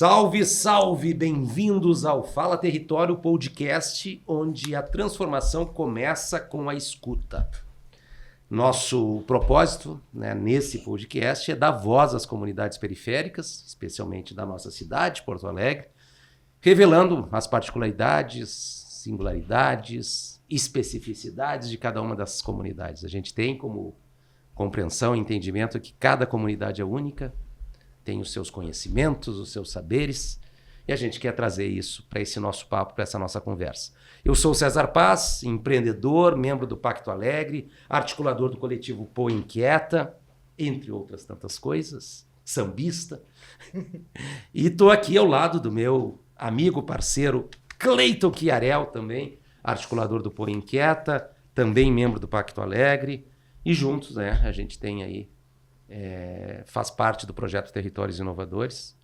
Salve, salve! Bem-vindos ao Fala Território Podcast, onde a transformação começa com a escuta. Nosso propósito, nesse podcast é dar voz às comunidades periféricas, especialmente da nossa cidade, Porto Alegre, revelando as particularidades, singularidades, especificidades de cada uma das comunidades. A gente tem como compreensão e entendimento que cada comunidade é única, tem os seus conhecimentos, os seus saberes, e a gente quer trazer isso para esse nosso papo, para essa nossa conversa. Eu sou o César Paz, empreendedor, membro do Pacto Alegre, articulador do coletivo Pô Inquieta, entre outras tantas coisas, sambista. E estou aqui ao lado do meu amigo, parceiro, Cleiton Chiarel, também articulador do Pô Inquieta, também membro do Pacto Alegre, e juntos a gente tem aí faz parte do projeto Territórios Inovadores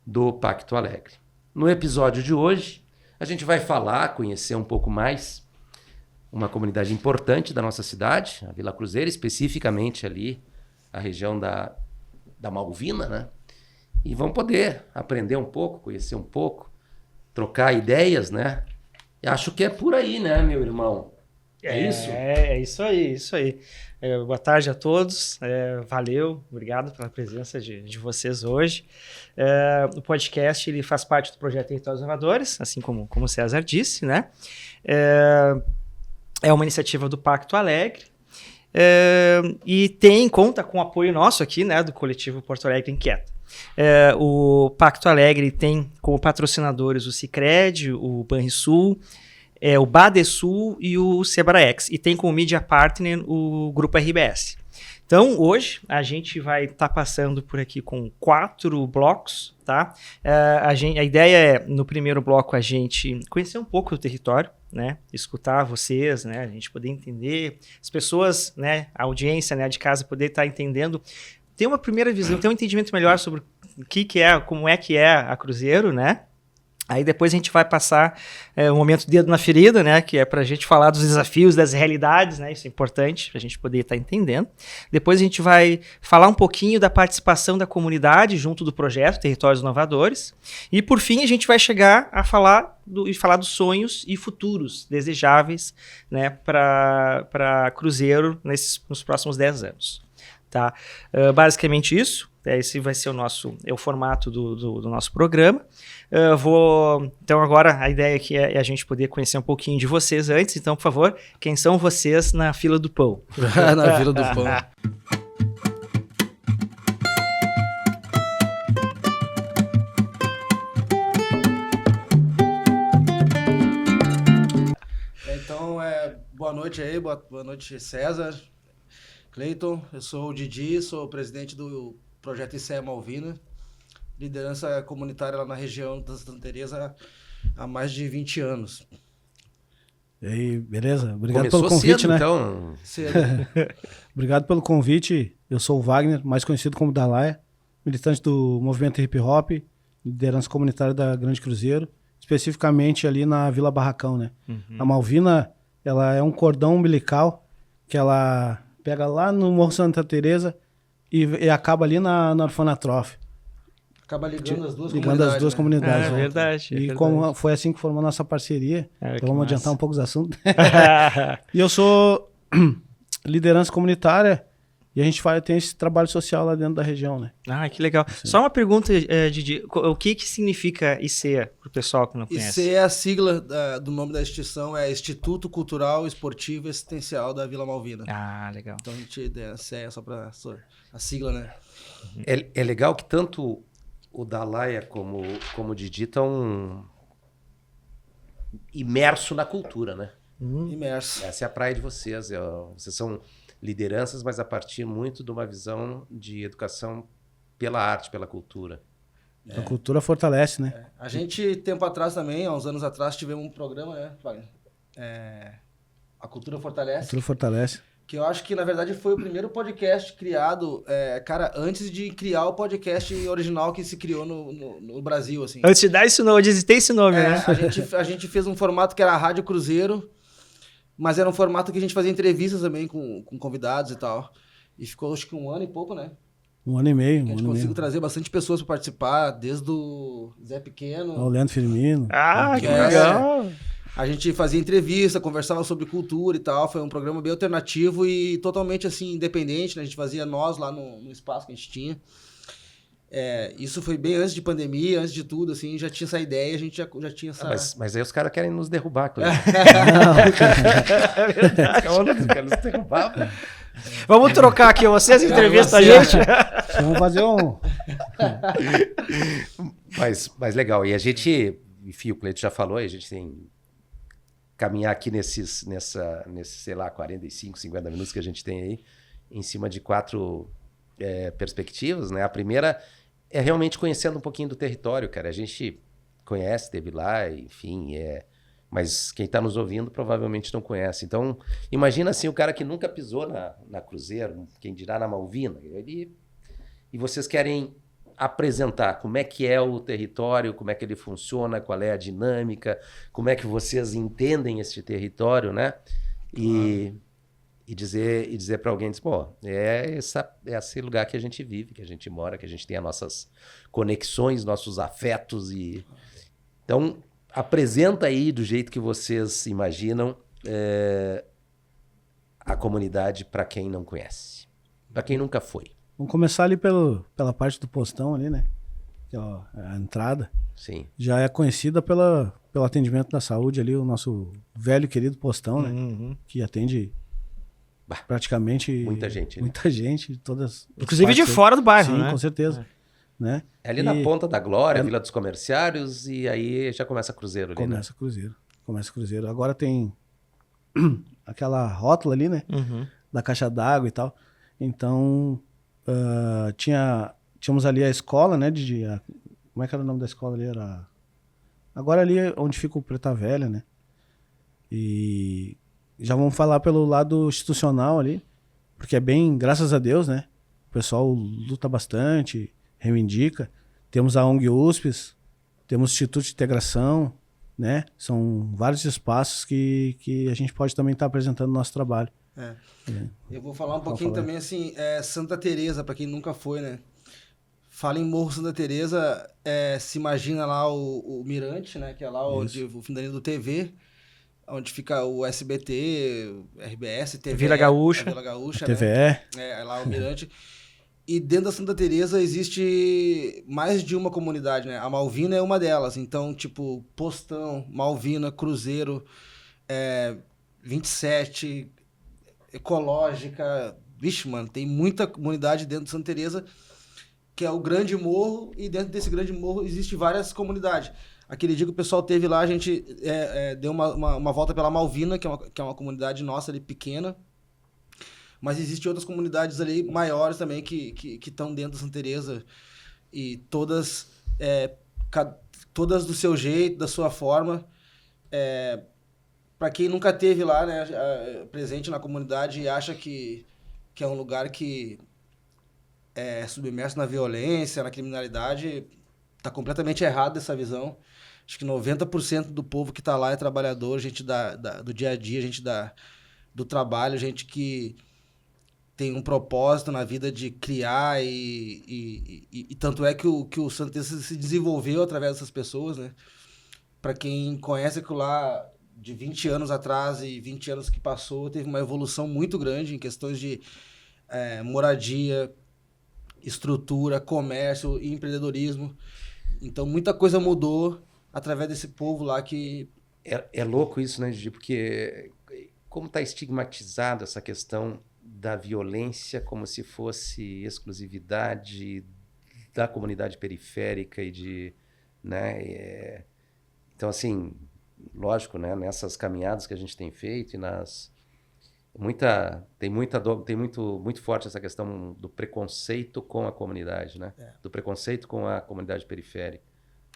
do Pacto Alegre. No episódio de hoje, a gente vai conhecer um pouco mais uma comunidade importante da nossa cidade, a Vila Cruzeiro, especificamente ali a região da Malvina, né? E vamos poder aprender um pouco, conhecer um pouco, trocar ideias, né? E acho que é por aí, né, meu irmão? É isso? É isso aí, isso aí. Boa tarde a todos, valeu, obrigado pela presença de vocês hoje. O podcast ele faz parte do projeto Territórios Inovadores, assim como o César disse, né? É uma iniciativa do Pacto Alegre e conta com o apoio nosso aqui, né, do coletivo Porto Alegre Inquieta. O Pacto Alegre tem como patrocinadores o Sicredi, o Banrisul, o Badesul e o Sebraex. E tem como media partner o Grupo RBS. Então, hoje, a gente vai estar passando por aqui com 4 blocos, tá? A ideia é, no primeiro bloco, a gente conhecer um pouco do território, né? Escutar vocês, né? A gente poder entender, as pessoas, né? A audiência, né, de casa poder estar entendendo, ter uma primeira visão, ter um entendimento melhor sobre como é que é a Cruzeiro, né? Aí depois a gente vai passar um momento dedo na ferida, né, que é para a gente falar dos desafios, das realidades, né, isso é importante para a gente poder estar entendendo. Depois a gente vai falar um pouquinho da participação da comunidade junto do projeto Territórios Inovadores. E por fim a gente vai chegar a falar dos sonhos e futuros desejáveis, né, para Cruzeiro nos próximos 10 anos. Tá? Basicamente isso. Esse vai ser o formato do nosso programa. Então agora a ideia aqui é a gente poder conhecer um pouquinho de vocês antes. Então, por favor, quem são vocês na fila do pão? Na fila do pão. Então, boa noite aí, boa noite César, Cleiton. Eu sou o Didi, sou o presidente do Projeto ICEA Malvina, liderança comunitária lá na região da Santa Teresa há mais de 20 anos. E aí, beleza? Obrigado Começou pelo convite, cedo, né? Então. Cedo. Obrigado pelo convite. Eu sou o Wagner, mais conhecido como Dalaia, militante do movimento hip hop, liderança comunitária da Grande Cruzeiro, especificamente ali na Vila Barracão, né? Uhum. A Malvina, ela é um cordão umbilical que ela pega lá no Morro Santa Teresa e acaba ali na Orfanatrofe. Acaba ligando as duas comunidades. É verdade. E como foi assim que formou a nossa parceria, então vamos adiantar um pouco os assuntos. E eu sou liderança comunitária e a gente tem esse trabalho social lá dentro da região, né? Ah, que legal. Sim. Só uma pergunta, Didi. O que significa ICEA, para o pessoal que não conhece? ICEA é a sigla do nome da instituição, é Instituto Cultural Esportivo e Assistencial da Vila Malvina. Ah, legal. Então a gente tem a ICEA só para a sigla, né? É legal que tanto o Dalaia como o Didi estão imerso na cultura, né? Imerso. Essa é a praia de vocês. Vocês são lideranças, mas a partir muito de uma visão de educação pela arte, pela cultura. A cultura fortalece, né? A gente, tempo atrás também, há uns anos atrás, tivemos um programa, né, Wagner? A Cultura Fortalece. A cultura fortalece. Que eu acho que, na verdade, foi o primeiro podcast criado, antes de criar o podcast original que se criou no Brasil, assim. Antes de dar esse nome, de existir esse nome, né? A gente fez um formato que era a Rádio Cruzeiro, mas era um formato que a gente fazia entrevistas também com convidados e tal. E ficou, acho que 1 ano e pouco, né? Um ano e meio. A gente conseguiu trazer bastante pessoas para participar, desde o Zé Pequeno. O Leandro Firmino. Ah, que É. legal. A gente fazia entrevista, conversava sobre cultura e tal. Foi um programa bem alternativo e totalmente assim, independente, né? A gente fazia nós lá no espaço que a gente tinha. Isso foi bem antes de pandemia, antes de tudo, assim, já tinha essa ideia, a gente já tinha essa... Mas aí os caras querem nos derrubar, Cleiton. É verdade. Os caras nos derrubar. Vamos trocar aqui, vocês entrevistam a você. gente. Vamos fazer um... Mas legal. E a gente, enfim, o Cleiton já falou, a gente tem caminhar aqui nesses, sei lá, 45, 50 minutos que a gente tem aí, em cima de 4 perspectivas, né? A primeira é realmente conhecendo um pouquinho do território, cara. A gente conhece, esteve lá, enfim, mas quem está nos ouvindo provavelmente não conhece. Então, imagina assim, o cara que nunca pisou na Cruzeiro, quem dirá na Malvina, e vocês querem apresentar como é que é o território, como é que ele funciona, qual é a dinâmica, como é que vocês entendem esse território, né? E dizer para alguém, pô, é esse lugar que a gente vive, que a gente mora, que a gente tem as nossas conexões, nossos afetos. Então, apresenta aí do jeito que vocês imaginam a comunidade para quem não conhece, para quem nunca foi. Vamos começar ali pela parte do postão ali, né? Que é a entrada. Sim. Já é conhecida pelo atendimento da saúde ali, o nosso velho querido postão, né? Uhum. Que atende praticamente... Muita gente, né? Muita gente, todas... Inclusive de fora do bairro, sim, né? com certeza. Né? É ali na Ponta da Glória, Vila dos Comerciários, e aí já começa Cruzeiro ali, Começa Cruzeiro. Agora tem aquela rótula ali, né? Uhum. Da caixa d'água e tal. Então, tínhamos ali a escola, né? Como é que era o nome da escola ali? Agora ali é onde fica o Preta Velha, né? E já vamos falar pelo lado institucional ali, porque é bem, graças a Deus, né? O pessoal luta bastante, reivindica. Temos a ONG USPES, temos o Instituto de Integração, né? São vários espaços que a gente pode também estar apresentando o nosso trabalho. Eu vou falar um pouquinho também, assim, Santa Teresa, para quem nunca foi, né? Fala em Morro Santa Teresa, se imagina lá o Mirante, né? Que é lá onde o Findaninho do TV, onde fica o SBT, RBS, TV. Vila Gaúcha. Vila Gaúcha, TVE. né? É lá o Mirante. E dentro da Santa Teresa existe mais de uma comunidade, né? A Malvina é uma delas. Então, tipo, Postão, Malvina, Cruzeiro, 27, Ecológica. Vixe, mano, tem muita comunidade dentro de Santa Teresa, que é o Grande Morro, e dentro desse Grande Morro existe várias comunidades. Aquele dia que o pessoal teve lá, a gente deu uma volta pela Malvina, que é uma comunidade nossa ali pequena. Mas existem outras comunidades ali maiores também que estão dentro da Santa Teresa. E todas do seu jeito, da sua forma. Para quem nunca esteve lá, né, presente na comunidade e acha que é um lugar que é submerso na violência, na criminalidade, está completamente errado essa visão. Acho que 90% do povo que está lá é trabalhador, gente do dia a dia, gente do trabalho, gente que tem um propósito na vida de criar e tanto é que o Santa Teresa se desenvolveu através dessas pessoas, né? Para quem conhece aquilo lá de 20 anos atrás e 20 anos que passou, teve uma evolução muito grande em questões de moradia, estrutura, comércio e empreendedorismo. Então, muita coisa mudou através desse povo lá que... É louco isso, né, Gigi? Porque como está estigmatizada essa questão da violência como se fosse exclusividade da comunidade periférica e né? Então, assim, lógico, né, nessas caminhadas que a gente tem feito e tem muito forte essa questão do preconceito com a comunidade, né? Do preconceito com a comunidade periférica.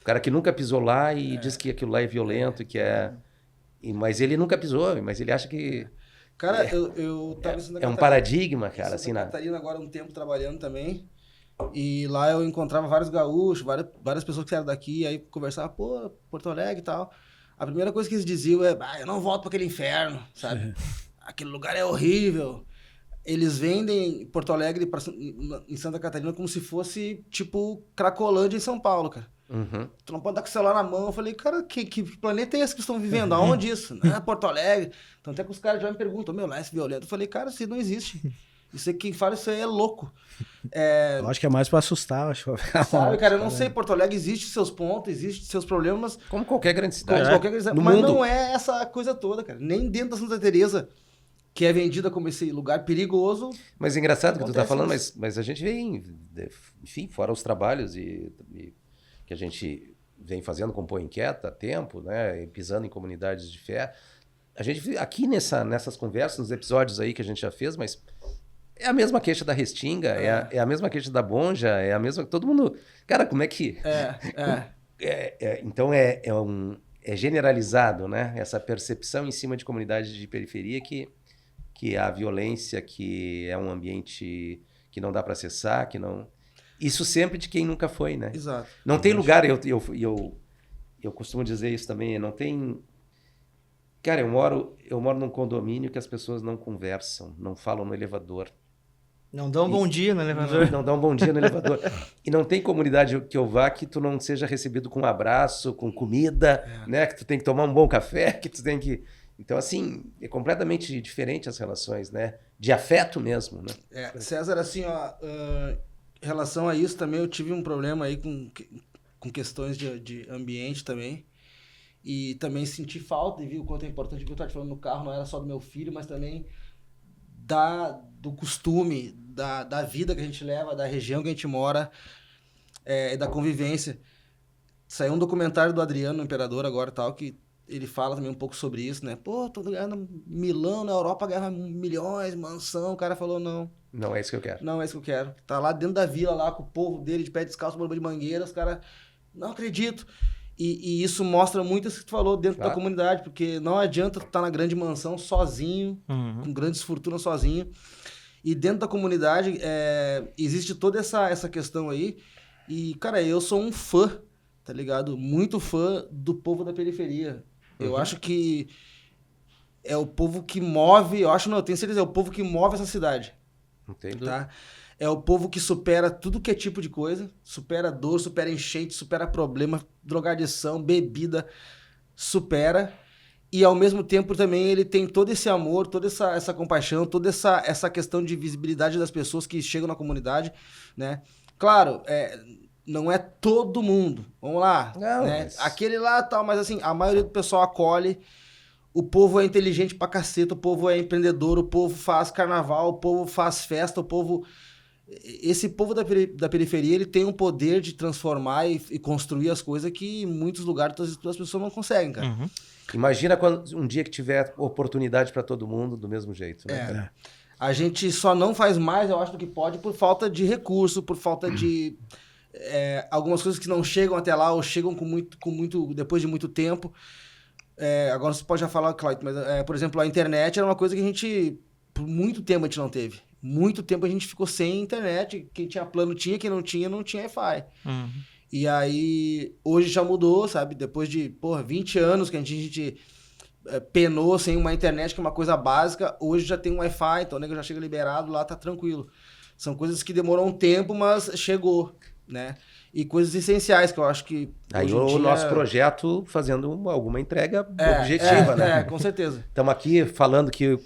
O cara que nunca pisou lá e diz que aquilo lá é violento, mas ele nunca pisou, mas ele acha que... Cara, eu tava em Santa um Catarina, paradigma, cara. Assim, Santa Catarina agora um tempo trabalhando também. E lá eu encontrava vários gaúchos, várias pessoas que eram daqui, aí conversava, pô, Porto Alegre e tal. A primeira coisa que eles diziam eu não volto para aquele inferno, sabe? Aquele lugar é horrível. eles vendem Porto Alegre em Santa Catarina como se fosse, tipo, Cracolândia em São Paulo, cara. Uhum. Tu não pode dar com o celular na mão. Eu falei, cara, que planeta é esse que estão vivendo? Aonde isso? Ah, Porto Alegre. Então até que os caras já me perguntam, meu, lá é violento. Eu falei, cara, isso não existe. Isso aí, quem fala isso aí é louco. Eu acho que é mais pra assustar. Acho. Sabe, cara, eu não sei, Porto Alegre existe seus pontos, existe seus problemas. Como qualquer grande cidade. Como qualquer coisa, No mas mundo. não é essa coisa toda, cara. Nem dentro da Santa Teresa, que é vendida como esse lugar perigoso. Mas é engraçado que tu tá Acontece falando, isso. mas a gente vem, enfim, fora os trabalhos que a gente vem fazendo com Põe Inquieta há tempo, né, e pisando em comunidades de fé. A gente, aqui nessas conversas, nos episódios aí que a gente já fez, mas é a mesma queixa da Restinga, é a mesma queixa da Bonja, é a mesma... Todo mundo... Cara, como é que... Então é generalizado, né? Essa percepção em cima de comunidades de periferia que a violência, que é um ambiente que não dá para acessar, que não... Isso sempre de quem nunca foi, né? Exato. Não tem lugar, eu costumo dizer isso também, não tem... Cara, eu moro num condomínio que as pessoas não conversam, não falam no elevador. Não dá um bom dia no elevador. Não dá um bom dia no elevador. E não tem comunidade que eu vá que tu não seja recebido com um abraço, com comida, né? Que tu tem que tomar um bom café, que tu tem que... Então, assim, é completamente diferente as relações, né? De afeto mesmo, né? César, assim, ó, em relação a isso também, eu tive um problema aí com questões de ambiente também. E também senti falta e vi o quanto é importante, que eu estava te falando no carro, não era só do meu filho, mas também do costume, da vida que a gente leva, da região que a gente mora, da convivência. Saiu um documentário do Adriano Imperador agora, tal, que ele fala também um pouco sobre isso, né? Pô, tô ganhando Milão, na Europa, ganhava milhões, mansão. O cara falou, não. Não é isso que eu quero. Não é isso que eu quero. Tá lá dentro da vila, lá com o povo dele, de pé descalço, bomba de mangueira, os caras, não acredito. E isso mostra muito isso que tu falou dentro da comunidade, porque não adianta tu estar na grande mansão sozinho, com grandes fortunas sozinho. E dentro da comunidade existe toda essa questão aí. E, cara, eu sou um fã, tá ligado? Muito fã do povo da periferia. Eu acho que é o povo que move, eu tenho certeza, é o povo que move essa cidade. Entendo. Tá? É o povo que supera tudo que é tipo de coisa, supera dor, supera enchente, supera problema, drogadição, bebida, supera. E ao mesmo tempo também ele tem todo esse amor, toda essa compaixão, toda essa questão de visibilidade das pessoas que chegam na comunidade, né? Claro, não é todo mundo, vamos lá, não, né? Mas... Aquele lá tal, mas assim, a maioria do pessoal acolhe. O povo é inteligente pra caceta, o povo é empreendedor, o povo faz carnaval, o povo faz festa, o povo... Esse povo da periferia, ele tem um poder de transformar e construir as coisas que em muitos lugares as pessoas não conseguem, cara. Imagina um dia que tiver oportunidade para todo mundo do mesmo jeito, né? A gente só não faz mais, eu acho, do que pode por falta de recurso, por falta de... algumas coisas que não chegam até lá ou chegam depois de muito tempo. Agora você pode já falar, Cláudio, mas, por exemplo, a internet era uma coisa que a gente, por muito tempo, a gente não teve. Muito tempo a gente ficou sem internet. Quem tinha plano tinha, quem não tinha Wi-Fi. E aí, hoje já mudou, sabe? Depois de, 20 anos que a gente penou sem uma internet, que é uma coisa básica, hoje já tem um Wi-Fi, então o nego já chega liberado, lá tá tranquilo. São coisas que demoram um tempo, mas chegou, né? E coisas essenciais que eu acho que... Aí o nosso projeto fazendo alguma entrega objetiva, né? Com certeza. Estamos aqui falando que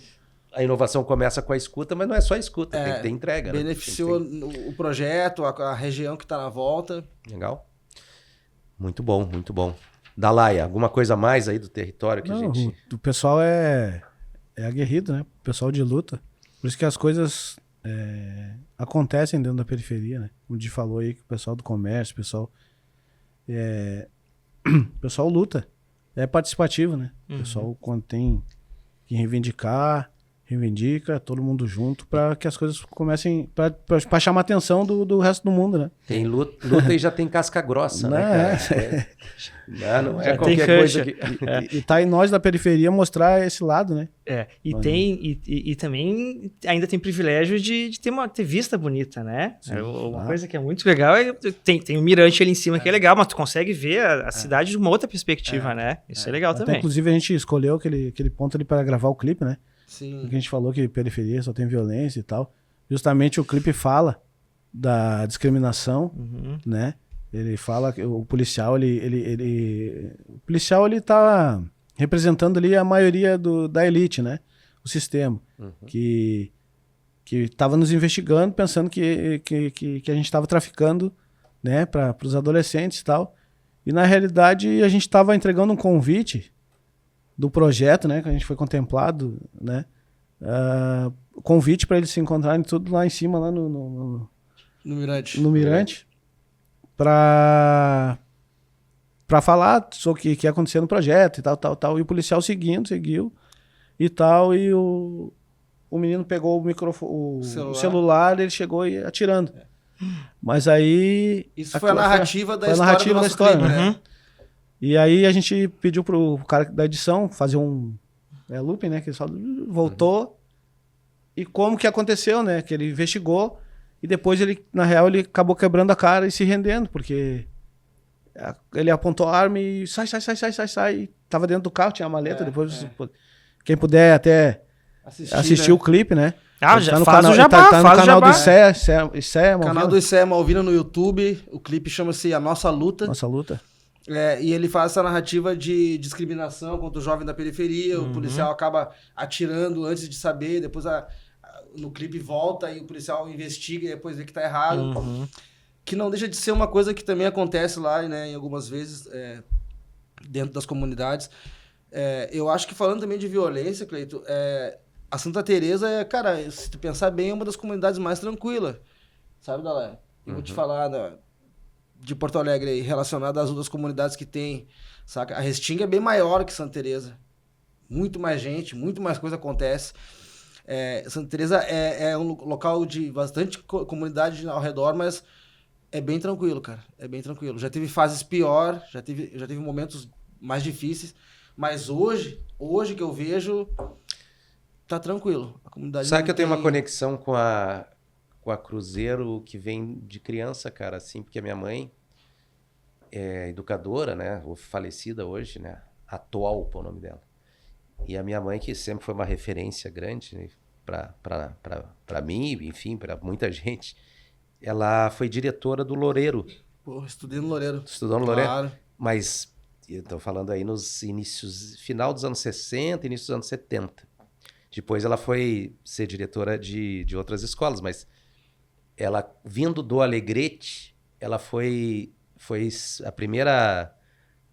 a inovação começa com a escuta, mas não é só a escuta, tem que ter entrega. Beneficiou o projeto, a região que está na volta. Legal. Muito bom, muito bom. Dalaia, alguma coisa mais aí do território que a gente... O pessoal é aguerrido, né? O pessoal de luta. Por isso que as coisas acontecem dentro da periferia, né? Como o Di falou aí, que o pessoal do comércio, o pessoal luta. É participativo, né? O pessoal, quando tem que reivindica, todo mundo junto, para que as coisas comecem, para chamar a atenção do resto do mundo, né? Tem luta e já tem casca grossa, né, cara? Não é Já qualquer tem coisa cancha. que... E tá em nós da periferia mostrar esse lado, né? E também ainda tem privilégio de ter vista bonita, né? Uma coisa que é muito legal tem um mirante ali em cima que é legal, mas tu consegue ver a cidade de uma outra perspectiva, né? Isso é legal também. Inclusive a gente escolheu aquele ponto ali para gravar o clipe, né? Sim. Que a gente falou que periferia só tem violência e tal. Justamente o clipe fala da discriminação, né? Ele fala que o policial, o policial, ele tá representando ali a maioria da elite, né? O sistema. Que estava nos investigando, pensando que a gente estava traficando, né? Para os adolescentes e tal. E na realidade a gente estava entregando um convite do projeto, né? Que a gente foi contemplado, né? Convite para eles se encontrarem tudo lá em cima, lá no Mirante. No Mirante, para falar sobre o que ia acontecer no projeto e tal. E o policial seguiu e tal. E o menino pegou o microfone, o celular, ele chegou e atirando. Mas aí... Isso foi a narrativa da história narrativa do nosso história, clipe, né? E aí a gente pediu pro cara da edição fazer um looping, né? Que ele só voltou. E como que aconteceu, né? Que ele investigou e depois ele, na real, ele acabou quebrando a cara e se rendendo, porque ele apontou a arma e sai. Tava dentro do carro, tinha a maleta, depois quem puder até assistir, né? O clipe, né? Já no faz canal, o jabá, tá no faz o canal jabá. do ICEA Canal do ICEA Malvina no YouTube. O clipe chama-se A Nossa Luta. Nossa Luta. E ele faz essa narrativa de discriminação contra o jovem da periferia. O policial acaba atirando antes de saber, depois no clipe volta e o policial investiga e depois vê que tá errado. Que não deixa de ser uma coisa que também acontece lá, né, em algumas vezes, dentro das comunidades. Eu acho que falando também de violência, Cleito, a Santa Teresa cara, se tu pensar bem, é uma das comunidades mais tranquilas, sabe, Dalé? Eu vou te falar de Porto Alegre aí, relacionado às outras comunidades que tem, saca? A Restinga é bem maior que Santa Teresa. Muito mais gente, muito mais coisa acontece. Santa Teresa é um local de bastante comunidade ao redor, mas é bem tranquilo, cara. É bem tranquilo. Já teve fases pior, já teve momentos mais difíceis, mas hoje que eu vejo, tá tranquilo. A comunidade Sabe que eu tenho uma conexão com a Cruzeiro que vem de criança, cara, assim, porque a minha mãe é educadora, né, falecida hoje, né, atual, o nome dela. E a minha mãe, que sempre foi uma referência grande, né, para mim, enfim, para muita gente, ela foi diretora do Loureiro. Pô, estudei no Loureiro. Estudou no Loureiro? Claro. Mas, eu tô falando aí nos final dos anos 60, início dos anos 70. Depois ela foi ser diretora de outras escolas, mas ela, vindo do Alegrete, ela foi a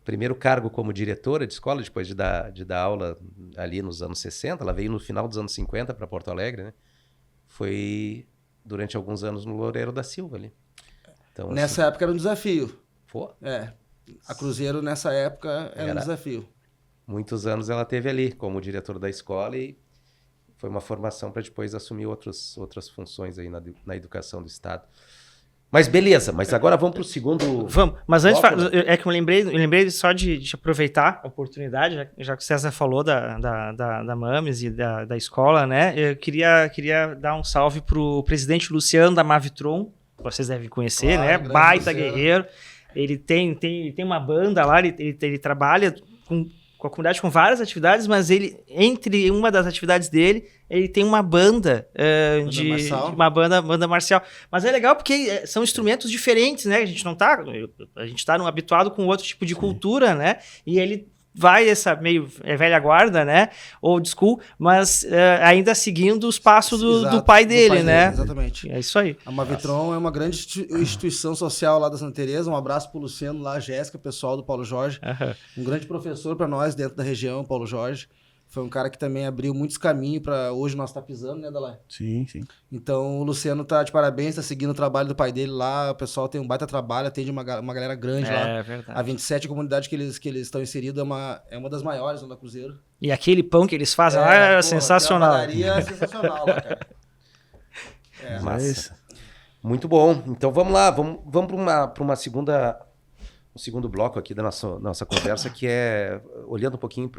primeiro cargo como diretora de escola, depois de dar aula ali nos anos 60. Ela veio no final dos anos 50 para Porto Alegre, né? Foi durante alguns anos no Loureiro da Silva ali. Então, nessa época era um desafio. Pô. A Cruzeiro nessa época era um desafio. Muitos anos ela teve ali como diretora da escola e foi uma formação para depois assumir outras funções aí na educação do Estado. Mas beleza, mas agora vamos para o segundo... Vamos, mas antes, bloco, né? que eu lembrei só de aproveitar a oportunidade, já que o César falou da Mames e da escola, né? Eu queria dar um salve pro presidente Luciano da Mavitron, vocês devem conhecer, Claro, né? grande Baita Luciano. guerreiro. Ele tem uma banda lá, ele trabalha com a comunidade com várias atividades, mas entre uma das atividades dele, ele tem uma banda banda marcial. Mas é legal porque são instrumentos diferentes, né? A gente tá habituado com outro tipo de cultura, né? E ele vai essa meio velha guarda, né? Old school, mas ainda seguindo os passos do pai dele, né? Exatamente. É isso aí. A Mavitron é uma grande instituição social lá da Santa Teresa. Um abraço pro Luciano lá, Jéssica, pessoal do Paulo Jorge. Um grande professor para nós dentro da região, Paulo Jorge. Foi um cara que também abriu muitos caminhos para hoje nós tá pisando, né, Dalai? Sim. Então o Luciano tá de parabéns, tá seguindo o trabalho do pai dele lá. O pessoal tem um baita trabalho, atende uma galera grande lá. É verdade. A 27 comunidade que eles estão inseridos é uma das maiores lá da Cruzeiro. E aquele pão que eles fazem lá é sensacional. A padaria é sensacional lá, cara. Massa. Muito bom. Então vamos lá, vamos para uma segunda, um segundo bloco aqui da nossa conversa, que é olhando um pouquinho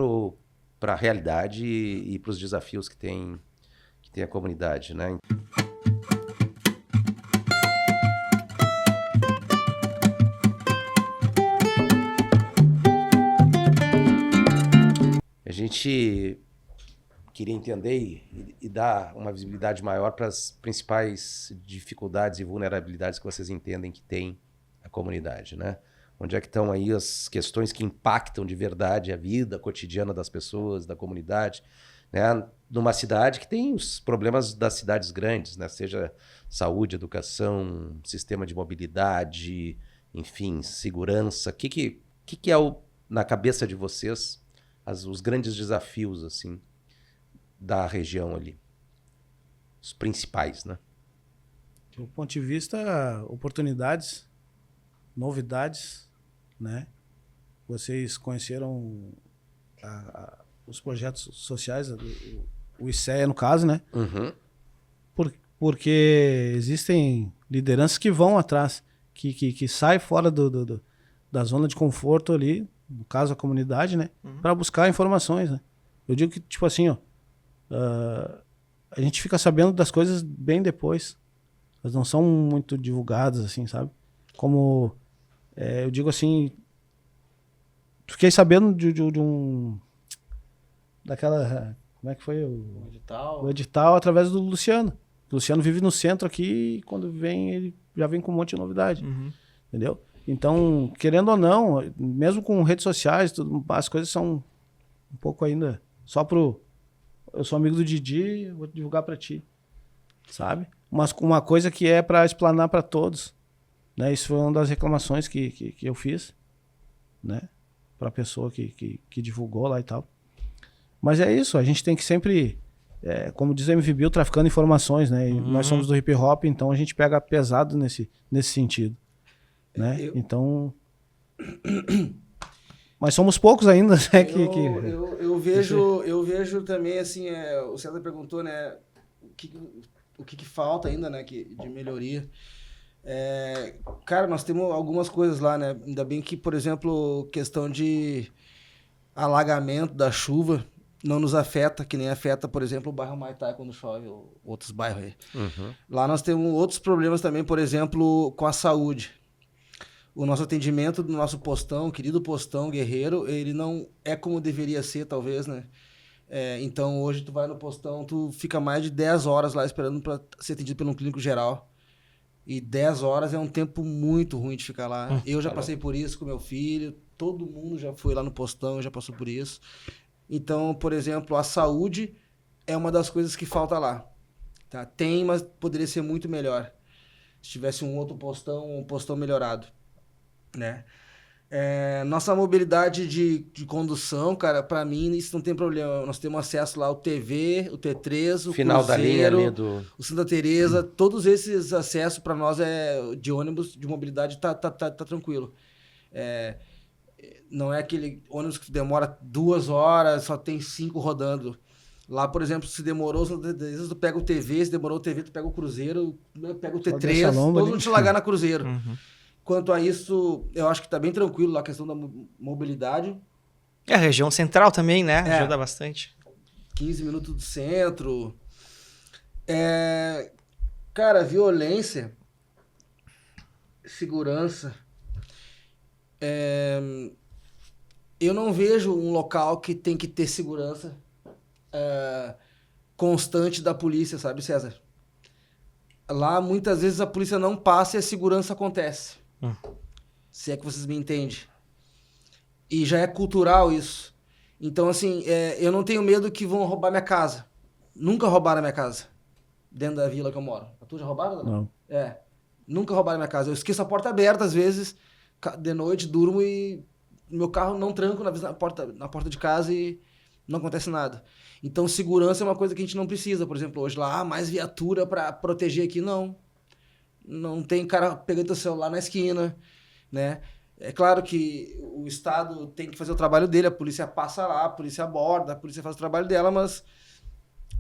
para a realidade e para os desafios que tem a comunidade, né? queria entender e dar uma visibilidade maior para as principais dificuldades e vulnerabilidades que vocês entendem que tem a comunidade, né? Onde é que estão aí as questões que impactam de verdade a vida cotidiana das pessoas, da comunidade, né? Numa cidade que tem os problemas das cidades grandes, né? Seja saúde, educação, sistema de mobilidade, enfim, segurança. O que é, na cabeça de vocês, os grandes desafios, assim, da região ali? Os principais, né? Do ponto de vista, oportunidades, novidades, né? Vocês conheceram os projetos sociais, o ICEA no caso, né? Uhum. Porque existem lideranças que vão atrás, que saem fora da zona de conforto ali, no caso a comunidade, né? Para buscar informações, né? Eu digo que, tipo assim, ó, a gente fica sabendo das coisas bem depois. Elas não são muito divulgadas, assim, sabe? Como, eu digo assim, fiquei sabendo de um... Daquela... Como é que foi? O edital através do Luciano. O Luciano vive no centro aqui e quando vem, ele já vem com um monte de novidade. Entendeu? Então, querendo ou não, mesmo com redes sociais, as coisas são um pouco ainda só pro... Eu sou amigo do Didi, vou divulgar pra ti. Sabe? Mas uma coisa que é pra explanar pra todos. Né? Isso foi uma das reclamações que eu fiz. Né? Pra pessoa que divulgou lá e tal. Mas é isso, a gente tem que sempre... como diz o MVBio, traficando informações, né? E nós somos do hip hop, então a gente pega pesado nesse sentido. Né? Então... Mas somos poucos ainda, né? Eu vejo também, assim, o César perguntou, né? O que falta ainda, né? De melhoria. Cara, nós temos algumas coisas lá, né? Ainda bem que, por exemplo, questão de alagamento da chuva não nos afeta, que nem afeta, por exemplo, o bairro Maitá quando chove, ou outros bairros aí. Lá nós temos outros problemas também, por exemplo, com a saúde. O nosso atendimento do nosso postão, querido postão Guerreiro, ele não é como deveria ser, talvez, né? Então, hoje tu vai no postão, tu fica mais de 10 horas lá esperando para ser atendido por um clínico geral. E 10 horas é um tempo muito ruim de ficar lá. Eu já passei por isso com meu filho, todo mundo já foi lá no postão, já passou por isso. Então, por exemplo, a saúde é uma das coisas que falta lá. Tá? Tem, mas poderia ser muito melhor. Se tivesse um postão melhorado. Né? Nossa mobilidade de condução, cara, pra mim isso não tem problema. Nós temos acesso lá ao TV, o T3, o Final Cruzeiro, da linha ali o Santa Teresa, todos esses acessos para nós de ônibus, de mobilidade, tá tranquilo. Não é aquele ônibus que demora 2 horas, só tem 5 rodando. Lá, por exemplo, se demorou, às vezes tu pega o TV, se demorou o TV, tu pega o Cruzeiro, pega o T3, todos vão te largar na Cruzeiro. Quanto a isso, eu acho que tá bem tranquilo lá a questão da mobilidade. A região central também, né? Ajuda bastante. 15 minutos do centro. Cara, violência, segurança. Eu não vejo um local que tem que ter segurança constante da polícia, sabe, César? Lá, muitas vezes, a polícia não passa e a segurança acontece. Se é que vocês me entendem. E já é cultural isso. Então, assim, eu não tenho medo que vão roubar minha casa. Nunca roubaram a minha casa. Dentro da vila que eu moro. A tua já roubaram? Não. Nunca roubaram a minha casa. Eu esqueço a porta aberta, às vezes, de noite, durmo e meu carro não tranco na porta de casa e não acontece nada. Então, segurança é uma coisa que a gente não precisa. Por exemplo, hoje lá, mais viatura para proteger aqui, não. Não tem cara pegando teu celular na esquina, né? É claro que o Estado tem que fazer o trabalho dele, a polícia passa lá, a polícia aborda, a polícia faz o trabalho dela, mas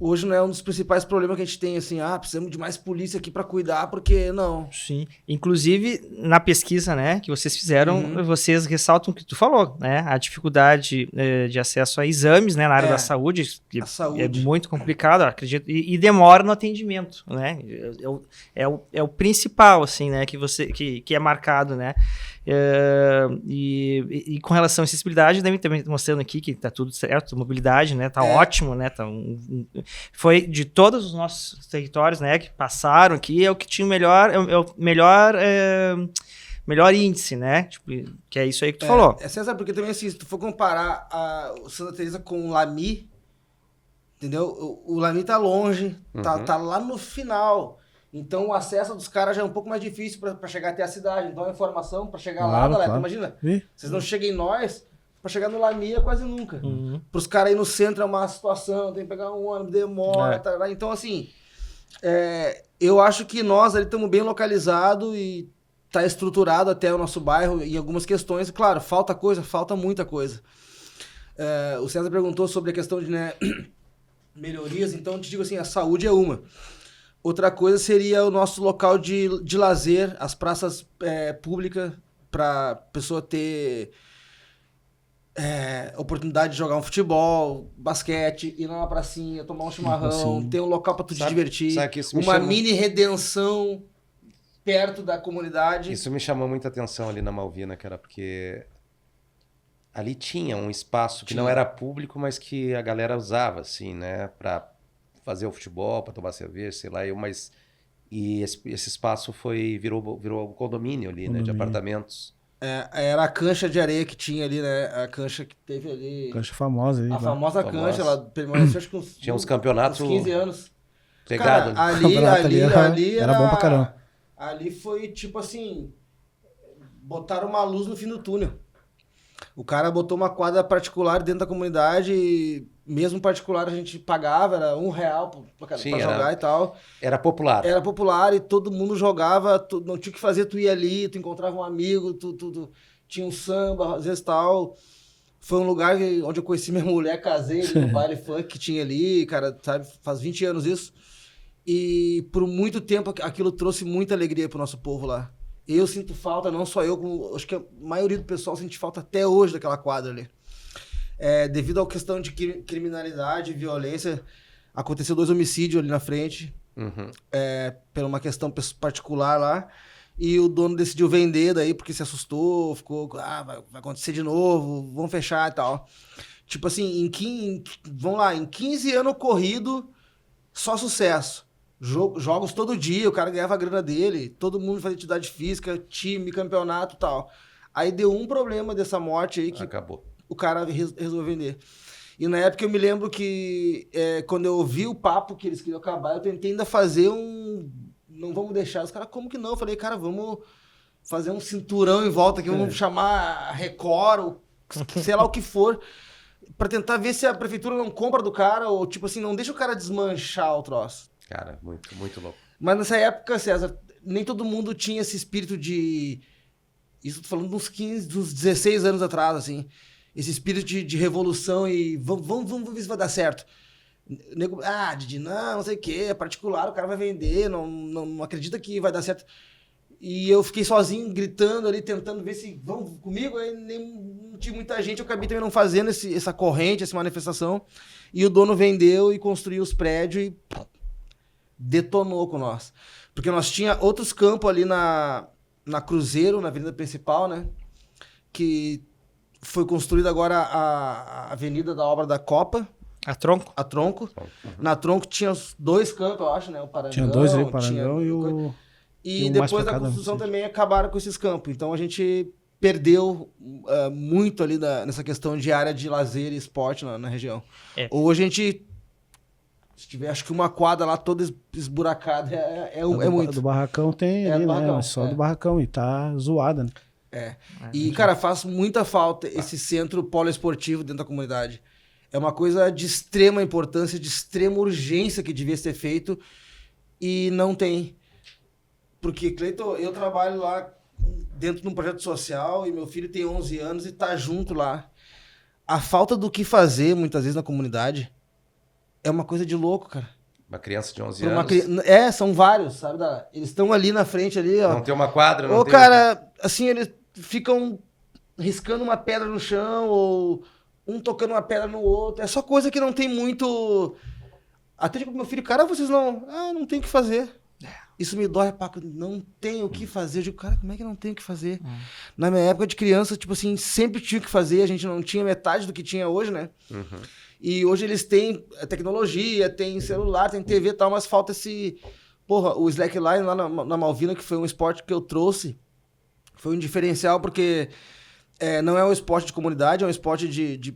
hoje não é um dos principais problemas que a gente tem, assim, precisamos de mais polícia aqui para cuidar, porque não. Sim. Inclusive, na pesquisa, né, que vocês fizeram, vocês ressaltam o que tu falou, né? A dificuldade de acesso a exames, né, na área da saúde, que é muito complicado, acredito, e demora no atendimento, né? É o principal, assim, né, que é marcado, né? E com relação à acessibilidade, também mostrando aqui que tá tudo certo, mobilidade, né? Tá ótimo, né? Foi de todos os nossos territórios, né, que passaram aqui, é o que tinha o melhor, melhor índice, né? Tipo, que é isso aí que tu falou. César, porque também assim, se tu for comparar o Santa Teresa com o Lamy, entendeu? O Lamy tá longe, tá lá no final. Então o acesso dos caras já é um pouco mais difícil para chegar até a cidade. Então a informação para chegar lá, galera, imagina, vocês não chegam em nós, para chegar no Lamy é quase nunca. Para os caras ir no centro é uma situação, tem que pegar um ônibus, demora, tá lá. Então assim, eu acho que nós ali estamos bem localizados e tá estruturado até o nosso bairro em algumas questões. Claro, falta muita coisa. O César perguntou sobre a questão de melhorias, então eu te digo assim, a saúde é uma. Outra coisa seria o nosso local de lazer, as praças públicas, para a pessoa ter oportunidade de jogar um futebol, basquete, ir numa pracinha, tomar um chimarrão, ter um local para tu te divertir, uma mini redenção perto da comunidade. Isso me chamou muita atenção ali na Malvina, cara, porque ali tinha um espaço que não era público, mas que a galera usava, assim, né, para fazer o futebol, para tomar cerveja, sei lá, e esse espaço virou um condomínio ali, né, de apartamentos. Era a cancha de areia que tinha ali, né, a cancha que teve ali. Cancha famosa aí. A famosa cancha, ela permaneceu acho que tinha uns campeonatos... uns 15 anos. Pegado. Cara, ali era bom pra caramba. Ali foi tipo assim, botaram uma luz no fim do túnel. O cara botou uma quadra particular dentro da comunidade, e mesmo particular a gente pagava, era R$1 pra jogar e tal. Era popular. Era popular e todo mundo jogava, não tinha o que fazer, tu ia ali, tu encontrava um amigo, tu tinha um samba, às vezes tal. Foi um lugar onde eu conheci minha mulher, casei, no baile funk que tinha ali, cara, sabe, faz 20 anos isso. E por muito tempo aquilo trouxe muita alegria pro nosso povo lá. Eu sinto falta, não só eu, como acho que a maioria do pessoal sente falta até hoje daquela quadra ali. Devido à questão de criminalidade e violência, aconteceu 2 homicídios ali na frente, por uma questão particular lá, e o dono decidiu vender daí porque se assustou, ficou, vai acontecer de novo, vamos fechar e tal. Tipo assim, em 15 anos corrido, só sucesso. Jogos todo dia, o cara ganhava a grana dele, todo mundo fazia atividade física, time, campeonato e tal. Aí deu um problema dessa morte aí que acabou. O cara resolveu vender. E na época eu me lembro que quando eu ouvi o papo que eles queriam acabar, eu tentei ainda fazer não vamos deixar. Os caras, como que não? Eu falei, cara, vamos fazer um cinturão em volta aqui, vamos chamar Record, ou sei lá o que for, pra tentar ver se a prefeitura não compra do cara, ou tipo assim, não deixa o cara desmanchar o troço. Cara, muito, muito louco. Mas nessa época, César, nem todo mundo tinha esse espírito de... Isso eu tô falando uns 16 anos atrás, assim. Esse espírito de revolução e vamos ver se vai dar certo. Nego, Didi, não sei o que, é particular, o cara vai vender, não acredita que vai dar certo. E eu fiquei sozinho, gritando ali, tentando ver se vão comigo, aí não tinha muita gente, eu acabei também não fazendo essa corrente, essa manifestação. E o dono vendeu e construiu os prédios e detonou com nós. Porque nós tinha outros campos ali na Cruzeiro, na avenida principal, né? Que foi construída agora a avenida da obra da Copa. A Tronco? A Tronco. Na Tronco tinha os 2 campos, eu acho, né? O Parangão. Tinha 2 ali, o Parangão e o... E depois da construção também acabaram com esses campos. Então a gente perdeu muito ali nessa questão de área de lazer e esporte na região. Hoje a gente... Se tiver, acho que uma quadra lá toda esburacada é muito. Do Barracão tem ali, né? Barracão, só do Barracão. E tá zoada, né? E, cara, faz muita falta esse centro poliesportivo dentro da comunidade. É uma coisa de extrema importância, de extrema urgência que devia ser feito e não tem. Porque, Cleiton, eu trabalho lá dentro de um projeto social e meu filho tem 11 anos e tá junto lá. A falta do que fazer, muitas vezes, na comunidade é uma coisa de louco, cara. Uma criança de 11 anos. São vários, sabe? Eles estão ali na frente, ali, ó. Não tem uma quadra, não tem... cara, assim, eles ficam riscando uma pedra no chão, ou um tocando uma pedra no outro. É só coisa que não tem muito... Até tipo, meu filho, cara, vocês não tem o que fazer. Isso me dói, Paco, não tem o que fazer. Eu digo, cara, como é que não tem o que fazer? Na minha época de criança, tipo assim, sempre tinha o que fazer, a gente não tinha metade do que tinha hoje, né? E hoje eles têm tecnologia, tem celular, tem TV e tal, mas falta esse... Porra, o slackline lá na Malvina, que foi um esporte que eu trouxe, foi um diferencial, porque não é um esporte de comunidade, é um esporte de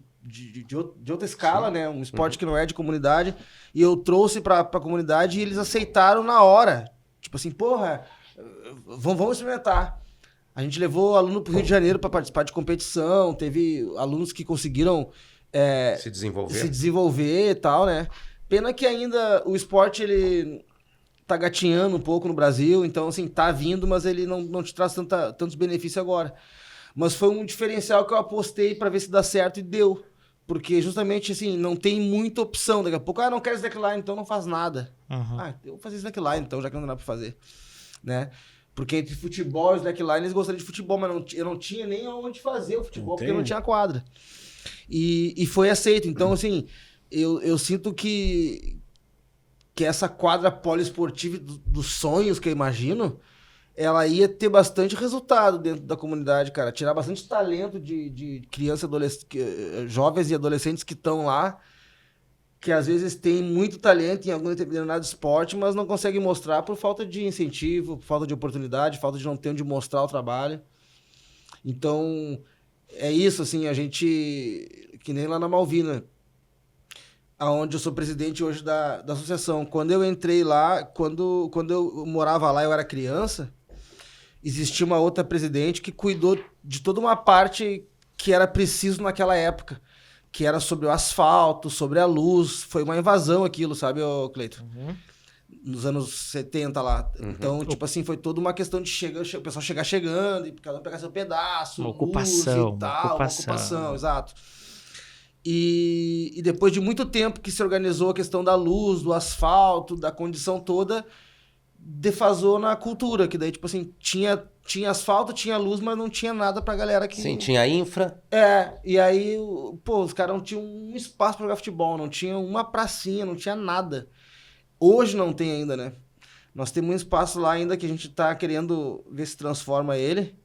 outra escala, né? Um esporte que não é de comunidade. E eu trouxe pra comunidade e eles aceitaram na hora. Tipo assim, porra, vamos experimentar. A gente levou aluno pro Rio de Janeiro para participar de competição, teve alunos que conseguiram Se desenvolver. se desenvolver e tal, né? Pena que ainda o esporte, ele tá gatinhando um pouco no Brasil, então, assim, tá vindo, mas ele não te traz tantos benefícios agora. Mas foi um diferencial que eu apostei para ver se dá certo e deu. Porque, justamente, assim, não tem muita opção. Daqui a pouco, não quero slackline, então não faz nada. Eu vou fazer slackline, então, já que não dá pra fazer. Né? Porque entre futebol e slackline, eles gostariam de futebol, mas eu não tinha nem onde fazer o futebol, porque não tinha quadra. E foi aceito. Então, assim, eu sinto que essa quadra poliesportiva dos sonhos que eu imagino, ela ia ter bastante resultado dentro da comunidade, cara. Tirar bastante talento de crianças, jovens e adolescentes que estão lá, que às vezes têm muito talento em algum determinado esporte, mas não conseguem mostrar por falta de incentivo, por falta de oportunidade, falta de não ter onde mostrar o trabalho. Então, é isso, assim, a gente... Que nem lá na Malvina, aonde eu sou presidente hoje da associação. Quando eu entrei lá, quando eu morava lá, eu era criança, existia uma outra presidente que cuidou de toda uma parte que era preciso naquela época, que era sobre o asfalto, sobre a luz. Foi uma invasão aquilo, sabe, Cleiton? Nos anos 70 lá. Então, tipo assim, foi toda uma questão de o pessoal chegar chegando, e cada um pegar seu pedaço, Uma luz ocupação, e tal, uma ocupação, exato. E depois de muito tempo que se organizou a questão da luz, do asfalto, da condição toda, defasou na cultura, que daí, tipo assim, tinha asfalto, tinha luz, mas não tinha nada pra galera que... Sim, tinha infra. E aí, os caras não tinham um espaço pra jogar futebol, não tinha uma pracinha, não tinha nada. Hoje não tem ainda, né? Nós temos um espaço lá ainda que a gente tá querendo ver se transforma ele.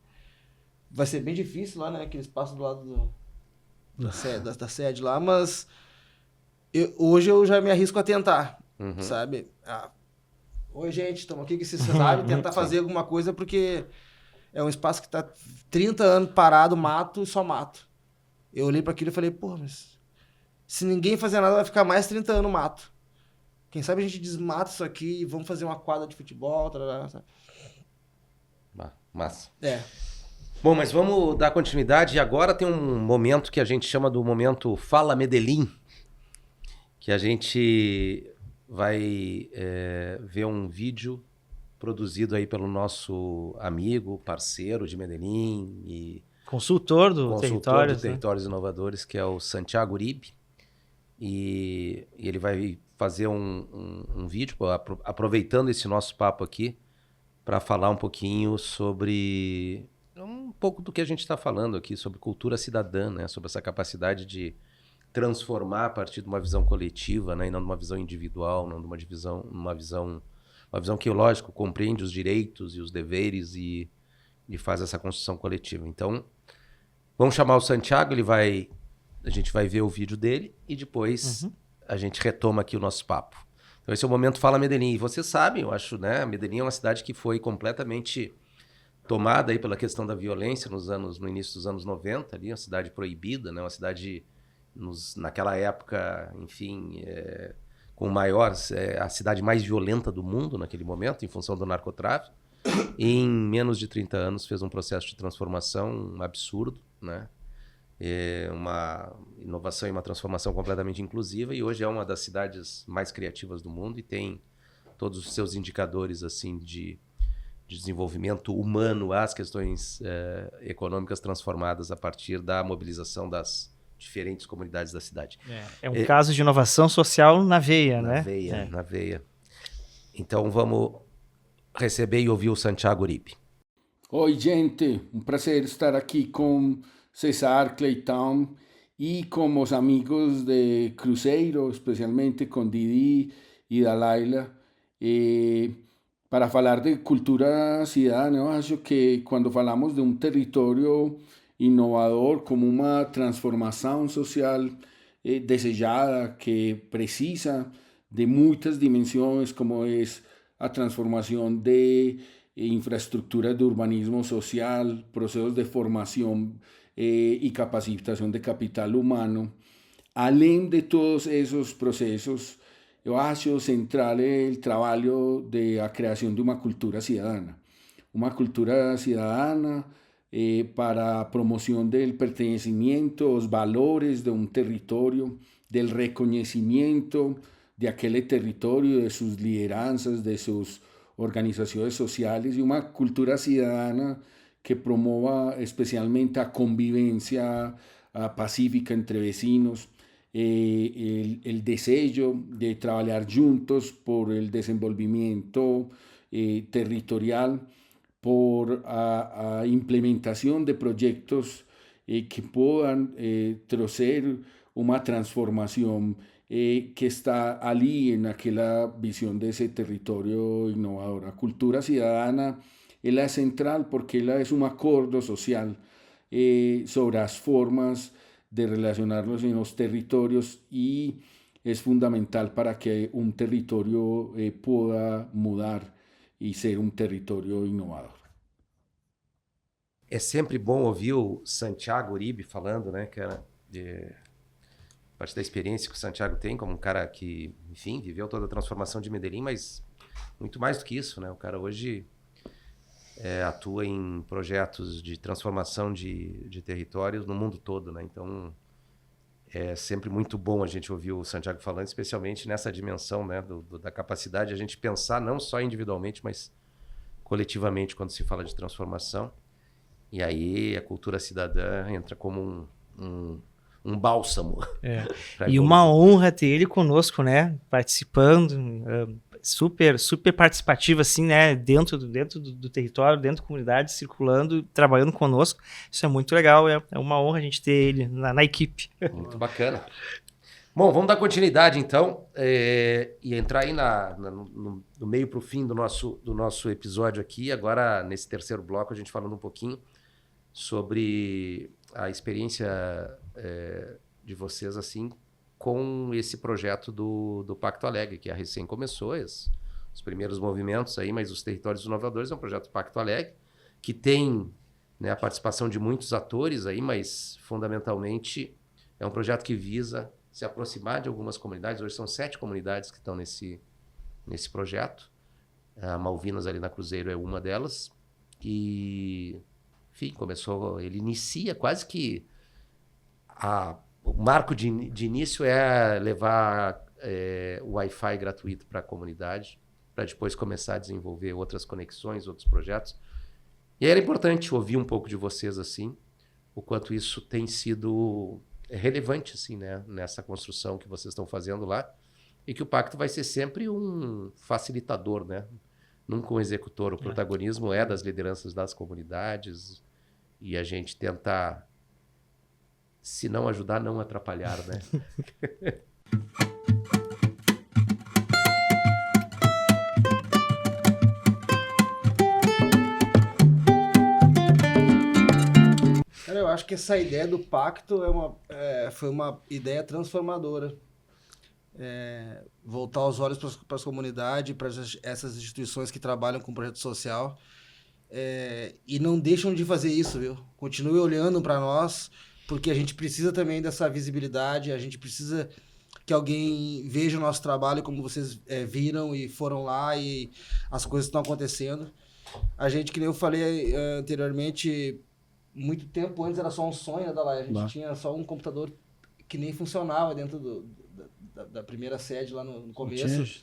Vai ser bem difícil lá, né? Aquele espaço do lado da sede lá, mas hoje eu já me arrisco a tentar, sabe? Oi, gente, estamos aqui que você sabe, tentar fazer alguma coisa, porque é um espaço que tá 30 anos parado, mato e só mato. Eu olhei para aquilo e falei, pô, mas se ninguém fazer nada, vai ficar mais 30 anos mato. Quem sabe a gente desmata isso aqui e vamos fazer uma quadra de futebol, sabe? Massa. Bom, mas vamos dar continuidade. Agora tem um momento que a gente chama do momento Fala Medellín, que a gente vai ver um vídeo produzido aí pelo nosso amigo, parceiro de Medellín e consultor do Territórios Inovadores, que é o Santiago Uribe. E ele vai fazer um vídeo, aproveitando esse nosso papo aqui, para falar um pouquinho sobre... um pouco do que a gente está falando aqui, sobre cultura cidadã, né? Sobre essa capacidade de transformar a partir de uma visão coletiva, né? E não de uma visão individual, não de uma visão que, lógico, compreende os direitos e os deveres e faz essa construção coletiva. Então, vamos chamar o Santiago, a gente vai ver o vídeo dele e depois a gente retoma aqui o nosso papo. Então esse é o momento Fala Medellín. E você sabe, eu acho, né? Medellín é uma cidade que foi completamente tomada aí pela questão da violência no início dos anos 90, ali, uma cidade proibida, né? Uma cidade, naquela época, enfim, com a cidade mais violenta do mundo naquele momento, em função do narcotráfico. E em menos de 30 anos fez um processo de transformação absurdo, né? Uma inovação e uma transformação completamente inclusiva, e hoje é uma das cidades mais criativas do mundo e tem todos os seus indicadores assim de desenvolvimento humano, as questões econômicas transformadas a partir da mobilização das diferentes comunidades da cidade. É um caso de inovação social na veia, né? Na veia. Então vamos receber e ouvir o Santiago Uribe. Oi, gente, um prazer estar aqui com César, Cleiton y con los amigos de Cruzeiro, especialmente con Didi y Dalaila, para falar de cultura cidadana, eu acho que quando falamos de um território inovador como uma transformação social desejada, que precisa de muitas dimensões, como é a transformação de infraestructuras de urbanismo social, processos de formação e capacitação de capital humano. Além de todos esses processos, eu acho central o trabalho da criação de uma cultura cidadana. Uma cultura cidadana para a promoção do pertencimento, os valores de um território, do reconhecimento de aquele território, de suas lideranças, de suas organizações sociais, e uma cultura cidadana que promova especialmente a convivência pacífica entre vecinos, el deseo de trabajar juntos por el desenvolvimiento territorial, por a implementación de proyectos que puedan traer una transformación que está allí en aquella visión de ese territorio innovador. La cultura ciudadana es central porque es un acuerdo social sobre las formas de relacionarnos en los territorios, y es fundamental para que un territorio pueda mudar e ser um território inovador. É sempre bom ouvir o Santiago Uribe falando, né, cara, a partir da experiência que o Santiago tem como um cara que, enfim, viveu toda a transformação de Medellín, mas muito mais do que isso, né? O cara hoje atua em projetos de transformação de territórios no mundo todo, né? Então, é sempre muito bom a gente ouvir o Santiago falando, especialmente nessa dimensão, né, da capacidade de a gente pensar não só individualmente, mas coletivamente quando se fala de transformação. E aí a cultura cidadã entra como um bálsamo. E uma honra ter ele conosco, né? Participando, super participativo, assim, né? Dentro do território, dentro da comunidade, circulando, trabalhando conosco. Isso é muito legal, é uma honra a gente ter ele na equipe. Muito bacana. Bom, vamos dar continuidade então e entrar aí no meio para o fim do nosso episódio aqui. Agora, nesse terceiro bloco, a gente falando um pouquinho sobre a experiência de vocês assim com esse projeto do Pacto Alegre, que recém começou, os primeiros movimentos aí, mas os Territórios Inovadores é um projeto Pacto Alegre, que tem, né, a participação de muitos atores aí, mas fundamentalmente é um projeto que visa se aproximar de algumas comunidades. Hoje são 7 comunidades que estão nesse projeto. A Malvinas ali na Cruzeiro é uma delas. E, enfim, ele inicia quase que o marco de início é levar o Wi-Fi gratuito para a comunidade, para depois começar a desenvolver outras conexões, outros projetos. E era importante ouvir um pouco de vocês, assim, o quanto isso tem sido relevante, assim, né, nessa construção que vocês estão fazendo lá, e que o Pacto vai ser sempre um facilitador, né? Nunca um executor. O protagonismo é das lideranças das comunidades, e a gente tenta, se não ajudar, não atrapalhar, né? Cara, eu acho que essa ideia do pacto foi uma ideia transformadora. Voltar os olhos para as comunidades, para essas instituições que trabalham com projeto social, e não deixam de fazer isso, viu? Continue olhando para nós, porque a gente precisa também dessa visibilidade, a gente precisa que alguém veja o nosso trabalho como vocês viram e foram lá e as coisas estão acontecendo. A gente, que nem eu falei anteriormente, muito tempo antes era só um sonho, né, a gente tinha só um computador que nem funcionava dentro da primeira sede lá no começo.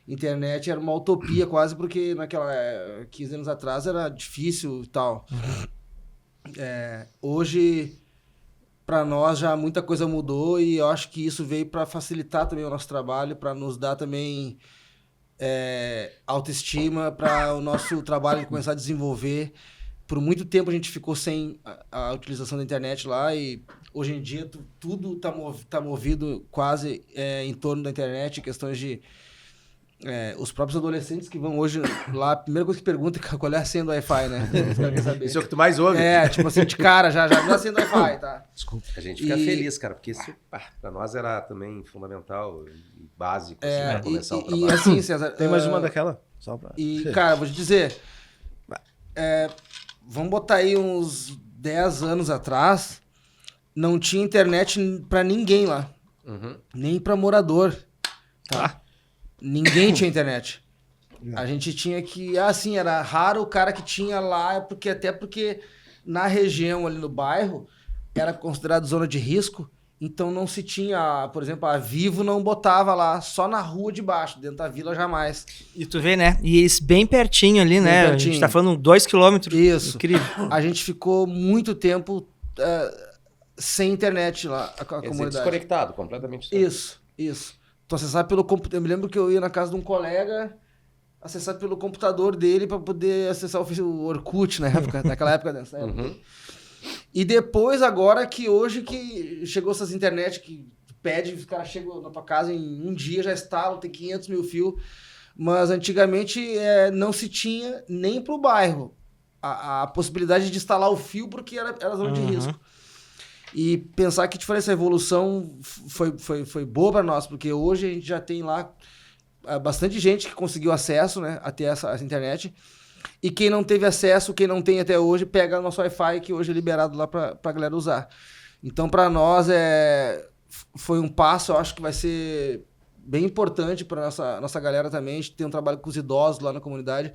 Internet era uma utopia quase, porque 15 anos atrás era difícil e tal. Hoje, para nós, já muita coisa mudou, e eu acho que isso veio para facilitar também o nosso trabalho, para nos dar também autoestima, para o nosso trabalho começar a desenvolver. Por muito tempo a gente ficou sem a utilização da internet lá, e hoje em dia tudo tá movido quase em torno da internet, questões de os próprios adolescentes que vão hoje lá, a primeira coisa que pergunta é qual é a senha do Wi-Fi, né? Os caras querem saber. Isso é o que tu mais ouve. Tipo assim, de cara, já não é a senha do Wi-Fi, tá? Desculpa. A gente fica feliz, cara, porque isso pra nós era também fundamental e básico assim, pra começar o trabalho. E assim, César... Tem mais uma daquela? Só pra... Cara, vou te dizer, vamos botar aí uns 10 anos atrás, não tinha internet pra ninguém lá, nem pra morador, tá? Ninguém tinha internet. A gente tinha que... assim, era raro o cara que tinha lá, até porque na região ali no bairro era considerado zona de risco, então não se tinha, por exemplo, a Vivo não botava lá, só na rua de baixo, dentro da vila jamais. E tu vê, né? E eles bem pertinho ali, né? Pertinho. A gente tá falando 2 quilômetros. Isso. Incrível. A gente ficou muito tempo sem internet lá, a Quer dizer, comunidade. desconectado, completamente. Isso. Tu acessava pelo computador. Eu me lembro que eu ia na casa de um colega acessar pelo computador dele para poder acessar o Orkut naquela época dessa época. E depois, agora que hoje que chegou essas internet que pede, os caras chegam na tua casa em um dia, já instalam, tem 500 mil fios. Mas antigamente não se tinha nem pro bairro a possibilidade de instalar o fio porque era zona de risco. E pensar que essa evolução foi boa para nós, porque hoje a gente já tem lá bastante gente que conseguiu acesso, né, a ter essa internet. E quem não teve acesso, quem não tem até hoje, pega o nosso Wi-Fi, que hoje é liberado lá para a galera usar. Então, para nós, foi um passo, eu acho que vai ser bem importante para nossa galera também. A gente tem um trabalho com os idosos lá na comunidade,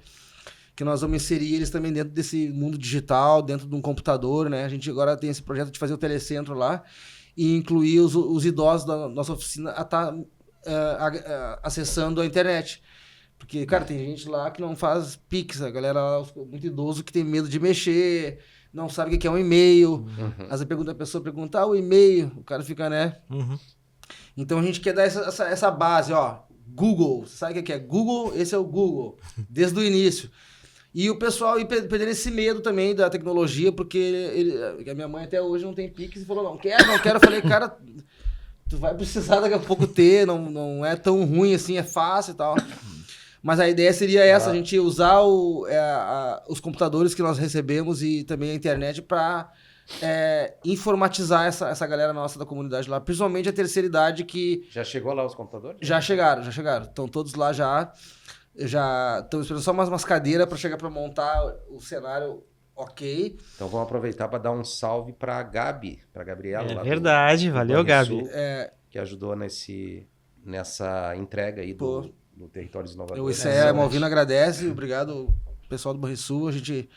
que nós vamos inserir eles também dentro desse mundo digital, dentro de um computador, né? A gente agora tem esse projeto de fazer o telecentro lá e incluir os idosos da nossa oficina a estar acessando a internet. Porque, cara, tem gente lá que não faz Pix, a galera muito idoso que tem medo de mexer, não sabe o que é um e-mail. Às vezes a pessoa pergunta, o e-mail, o cara fica, né? Então a gente quer dar essa base, ó, Google, sabe o que é Google? Esse é o Google, desde o início. E o pessoal ir perdendo esse medo também da tecnologia, porque a minha mãe até hoje não tem Pix e falou, não quero. Eu falei, cara, tu vai precisar daqui a pouco ter, não é tão ruim assim, é fácil e tal. Mas a ideia seria essa, a gente usar os computadores que nós recebemos e também a internet para informatizar essa galera nossa da comunidade lá, principalmente a terceira idade que... Já chegou lá os computadores? Já chegaram. Estão todos lá já estão esperando só umas cadeiras para chegar para montar o cenário ok. Então vamos aproveitar para dar um salve para a Gabi, para a Gabriela. Lá Verdade, valeu, Gabi. Que ajudou nessa entrega aí do Territórios Inovadores. O ICE Malvino agradece, obrigado pessoal do Banrisul, a gente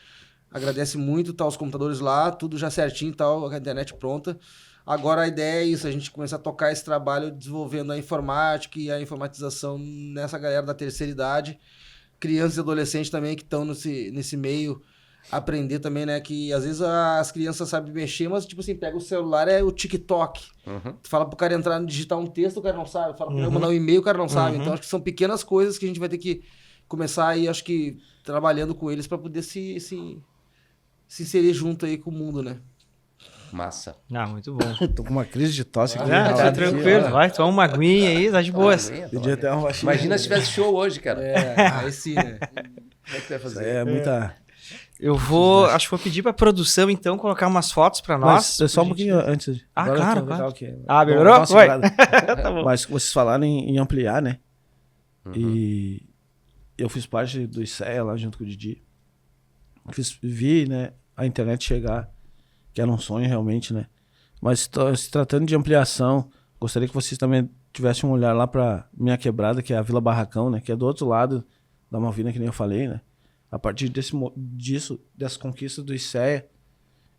agradece muito, tá os computadores lá, tudo já certinho, tal, a internet pronta. Agora a ideia é isso, a gente começar a tocar esse trabalho desenvolvendo a informática e a informatização nessa galera da terceira idade, crianças e adolescentes também que estão nesse meio, aprender também, né, que às vezes as crianças sabem mexer, mas tipo assim, pega o celular, é o TikTok. Tu fala pro cara entrar, digitar um texto, o cara não sabe, fala pro cara mandar um e-mail, o cara não sabe. Então acho que são pequenas coisas que a gente vai ter que começar aí, acho que trabalhando com eles para poder se inserir junto aí com o mundo, né? Massa. Muito bom. Tô com uma crise de tosse aqui. Tá tranquilo, vai, toma uma aguinha aí, tá de boas. Podia até uma vacina. Imagina se tivesse show hoje, cara. Aí sim, né? Como é que tu vai fazer? É muita... Acho que vou pedir pra produção, então, colocar umas fotos pra nós. Mas só um pouquinho antes. Claro. Vai. Melhorou? Foi. Tá bom. Mas vocês falaram em ampliar, né? E eu fiz parte do ICEA lá junto com o Didi. Vi, né, a internet chegar, que era um sonho realmente, né? Mas se tratando de ampliação, gostaria que vocês também tivessem um olhar lá pra minha quebrada, que é a Vila Barracão, né? Que é do outro lado da Malvina, que nem eu falei, né? A partir dessas conquistas do ICEA,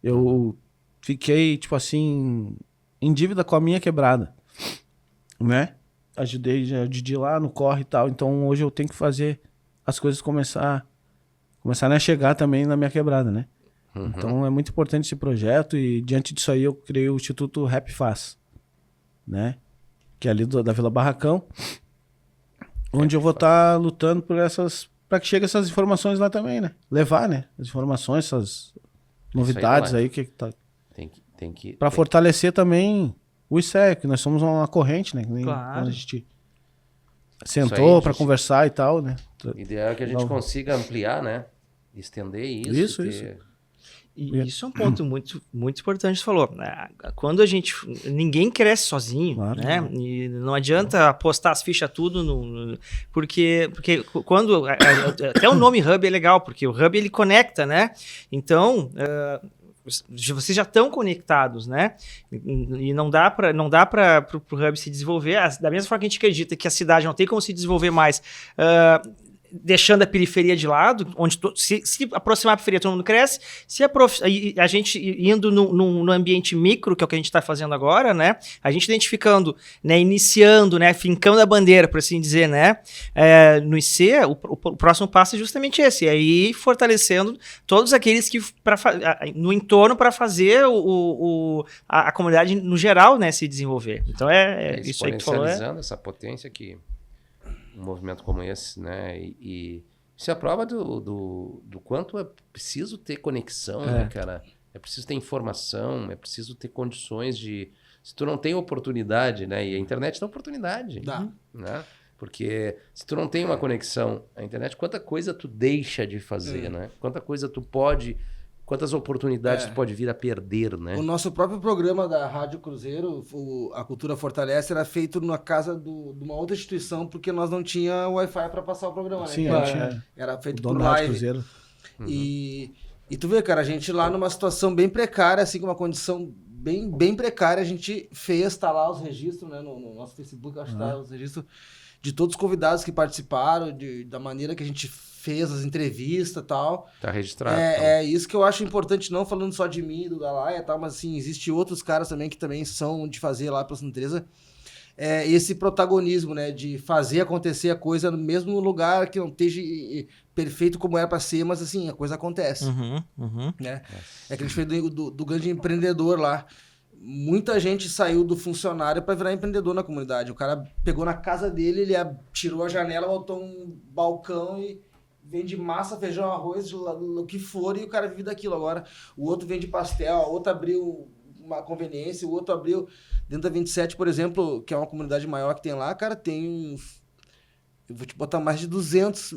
eu fiquei, tipo assim, em dívida com a minha quebrada, né? Ajudei o Didi lá no corre e tal, então hoje eu tenho que fazer as coisas começarem a chegar também na minha quebrada, né? Então é muito importante esse projeto e diante disso aí eu criei o Instituto Rap Faz, né? Que é ali da Vila Barracão, onde eu vou estar lutando por para que chegue essas informações lá também, né? Levar, né? As informações, essas novidades aí que tá... Tem que para fortalecer também o ICEA, que nós somos uma corrente, né? Claro. A gente sentou aí, para gente. conversar e tal, né? O ideal é que a gente Não. consiga ampliar, né? Estender Isso. E isso é um ponto muito, muito importante que você falou. Quando ninguém cresce sozinho, Claro. né? E não adianta apostar as fichas tudo porque quando até o nome Hub é legal, porque o Hub ele conecta, né? Então, vocês já estão conectados, né? E não dá para o Hub se desenvolver da mesma forma que a gente acredita que a cidade não tem como se desenvolver mais. Deixando a periferia de lado, onde se aproximar a periferia, todo mundo cresce. A gente indo no ambiente micro, que é o que a gente está fazendo agora, né? A gente identificando, né? Iniciando, né? Fincando a bandeira, por assim dizer, né? No IC, o próximo passo é justamente esse. É ir fortalecendo todos aqueles que no entorno para fazer a comunidade no geral, né? Se desenvolver. Então isso aí que tu falou. Exponencializando essa potência que um movimento como esse, né? E isso é a prova do quanto é preciso ter conexão, né, cara? É preciso ter informação, é preciso ter condições de... Se tu não tem oportunidade, né? E a internet dá oportunidade. Dá. Né? Porque se tu não tem uma conexão à internet, quanta coisa tu deixa de fazer, né? Quanta coisa tu pode... Quantas oportunidades tu pode vir a perder, né? O nosso próprio programa da Rádio Cruzeiro, A Cultura Fortalece, era feito na casa de uma outra instituição, porque nós não tinha Wi-Fi para passar o programa, né? Sim, Era feito o por dono da Rádio live. Cruzeiro. E tu vê, cara, a gente lá numa situação bem precária, assim, com uma condição bem precária, a gente fez, tá lá os registros, né, no nosso Facebook, acho que tá os registros de todos os convidados que participaram, da maneira que a gente fez as entrevistas e tal. Tá registrado. É isso que eu acho importante, não falando só de mim, do Galaia e tal, mas assim, existe outros caras também que também são de fazer lá pela Santa Teresa. Esse protagonismo, né, de fazer acontecer a coisa no mesmo lugar que não esteja perfeito como era para ser, mas assim, a coisa acontece. Né? É que a gente fez do grande empreendedor lá. Muita gente saiu do funcionário para virar empreendedor na comunidade. O cara pegou na casa dele, ele tirou a janela, botou um balcão e vende massa, feijão, arroz, o que for, e o cara vive daquilo. Agora, o outro vende pastel, o outro abriu uma conveniência, o outro abriu dentro da 27, por exemplo, que é uma comunidade maior que tem lá, cara, tem uns... Eu vou te botar mais de 200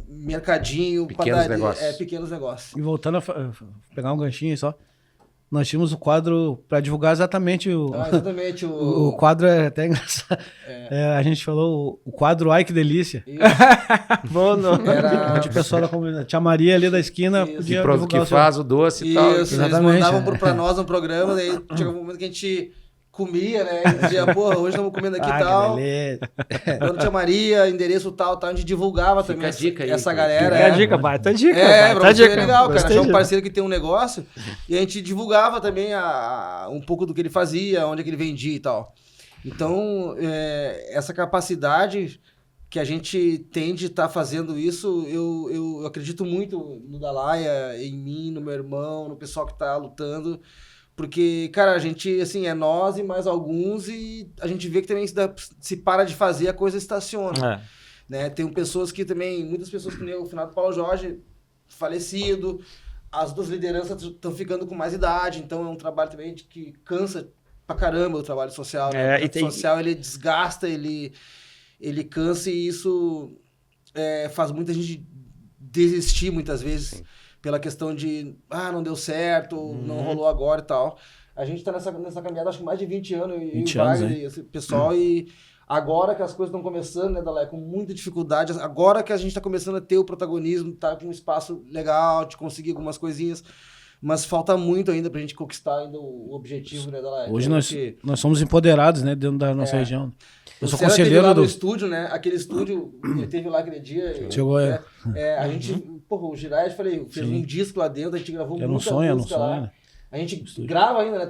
mercadinho, pequenos negócios. Pequenos negócios. E voltando a pegar um ganchinho aí só, nós tínhamos o quadro para divulgar exatamente exatamente. O quadro é até engraçado. A gente falou o quadro Ai Que Delícia. Bom, não. O pessoal da comunidade. Tia Maria ali da esquina podia divulgar que faz o doce e tal. Isso, eles mandavam pra nós no programa, daí chegava um momento que a gente comia, né? E dizia, porra, hoje estamos comendo aqui e tal. Dona Tia Maria, endereço tal, a gente divulgava Fica também a dica aí, essa cara. galera. Fica a dica, baita dica. Pra você é legal, cara. Gostei Achar um disso. parceiro que tem um negócio e a gente divulgava também um pouco do que ele fazia, onde é que ele vendia e tal. Então, essa capacidade que a gente tem de estar fazendo isso, eu acredito muito no Dalaia, em mim, no meu irmão, no pessoal que está lutando. Porque, cara, a gente, assim, é nós e mais alguns, e a gente vê que também se para de fazer, a coisa estaciona. Né? Tem pessoas que também, muitas pessoas que nem o finado Paulo Jorge, falecido, as duas lideranças estão ficando com mais idade, então é um trabalho também que cansa pra caramba o trabalho social. Né? O trabalho social, ele desgasta, ele cansa, e isso faz muita gente desistir muitas vezes. Sim. Pela questão de, não deu certo, não rolou agora e tal. A gente tá nessa caminhada, acho que mais de 20 anos, e o Wagner e esse pessoal, e agora que as coisas estão começando, né, Dalai, com muita dificuldade, agora que a gente tá começando a ter o protagonismo, tá com um espaço legal, de conseguir algumas coisinhas, mas falta muito ainda pra gente conquistar ainda o objetivo, né, Dalai? Hoje nós somos empoderados, né, dentro da nossa região. Eu sou conselheiro do estúdio, né? Aquele estúdio, ele teve lá aquele dia. Chegou, a gente, o Girais, fez um disco lá dentro, a gente gravou muita música lá. A gente grava ainda, né?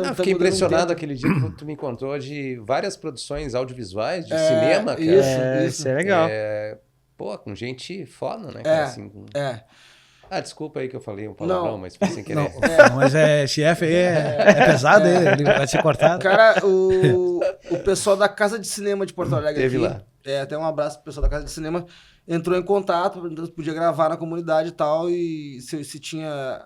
Eu fiquei impressionado aquele dia que tu me contou de várias produções audiovisuais, de cinema, cara. Isso é legal. Com gente foda, né, cara? Desculpa aí que eu falei um palavrão, mas foi sem querer. Mas esse F aí é pesado, ele vai ser cortado. Cara, o pessoal da Casa de Cinema de Porto Alegre teve lá. Até um abraço pro pessoal da Casa de Cinema, entrou em contato, podia gravar na comunidade e tal, e se tinha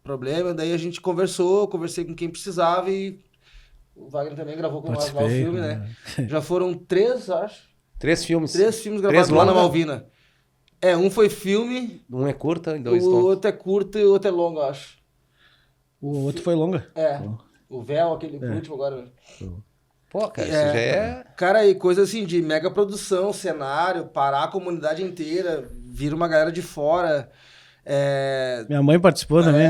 problema, daí a gente conversei com quem precisava, e o Wagner também gravou com nós lá o filme, né? Já foram 3, acho. 3 filmes. 3 filmes gravados lá na longa? Malvina. Um foi filme, Um é curta e 2 o tontos. outro é curto e o outro é longo, eu acho. O outro foi longa. O véu, aquele último agora. Pô, cara, isso já é... Cara, e coisa assim de mega produção, cenário, parar a comunidade inteira, vira uma galera de fora. Minha mãe participou também.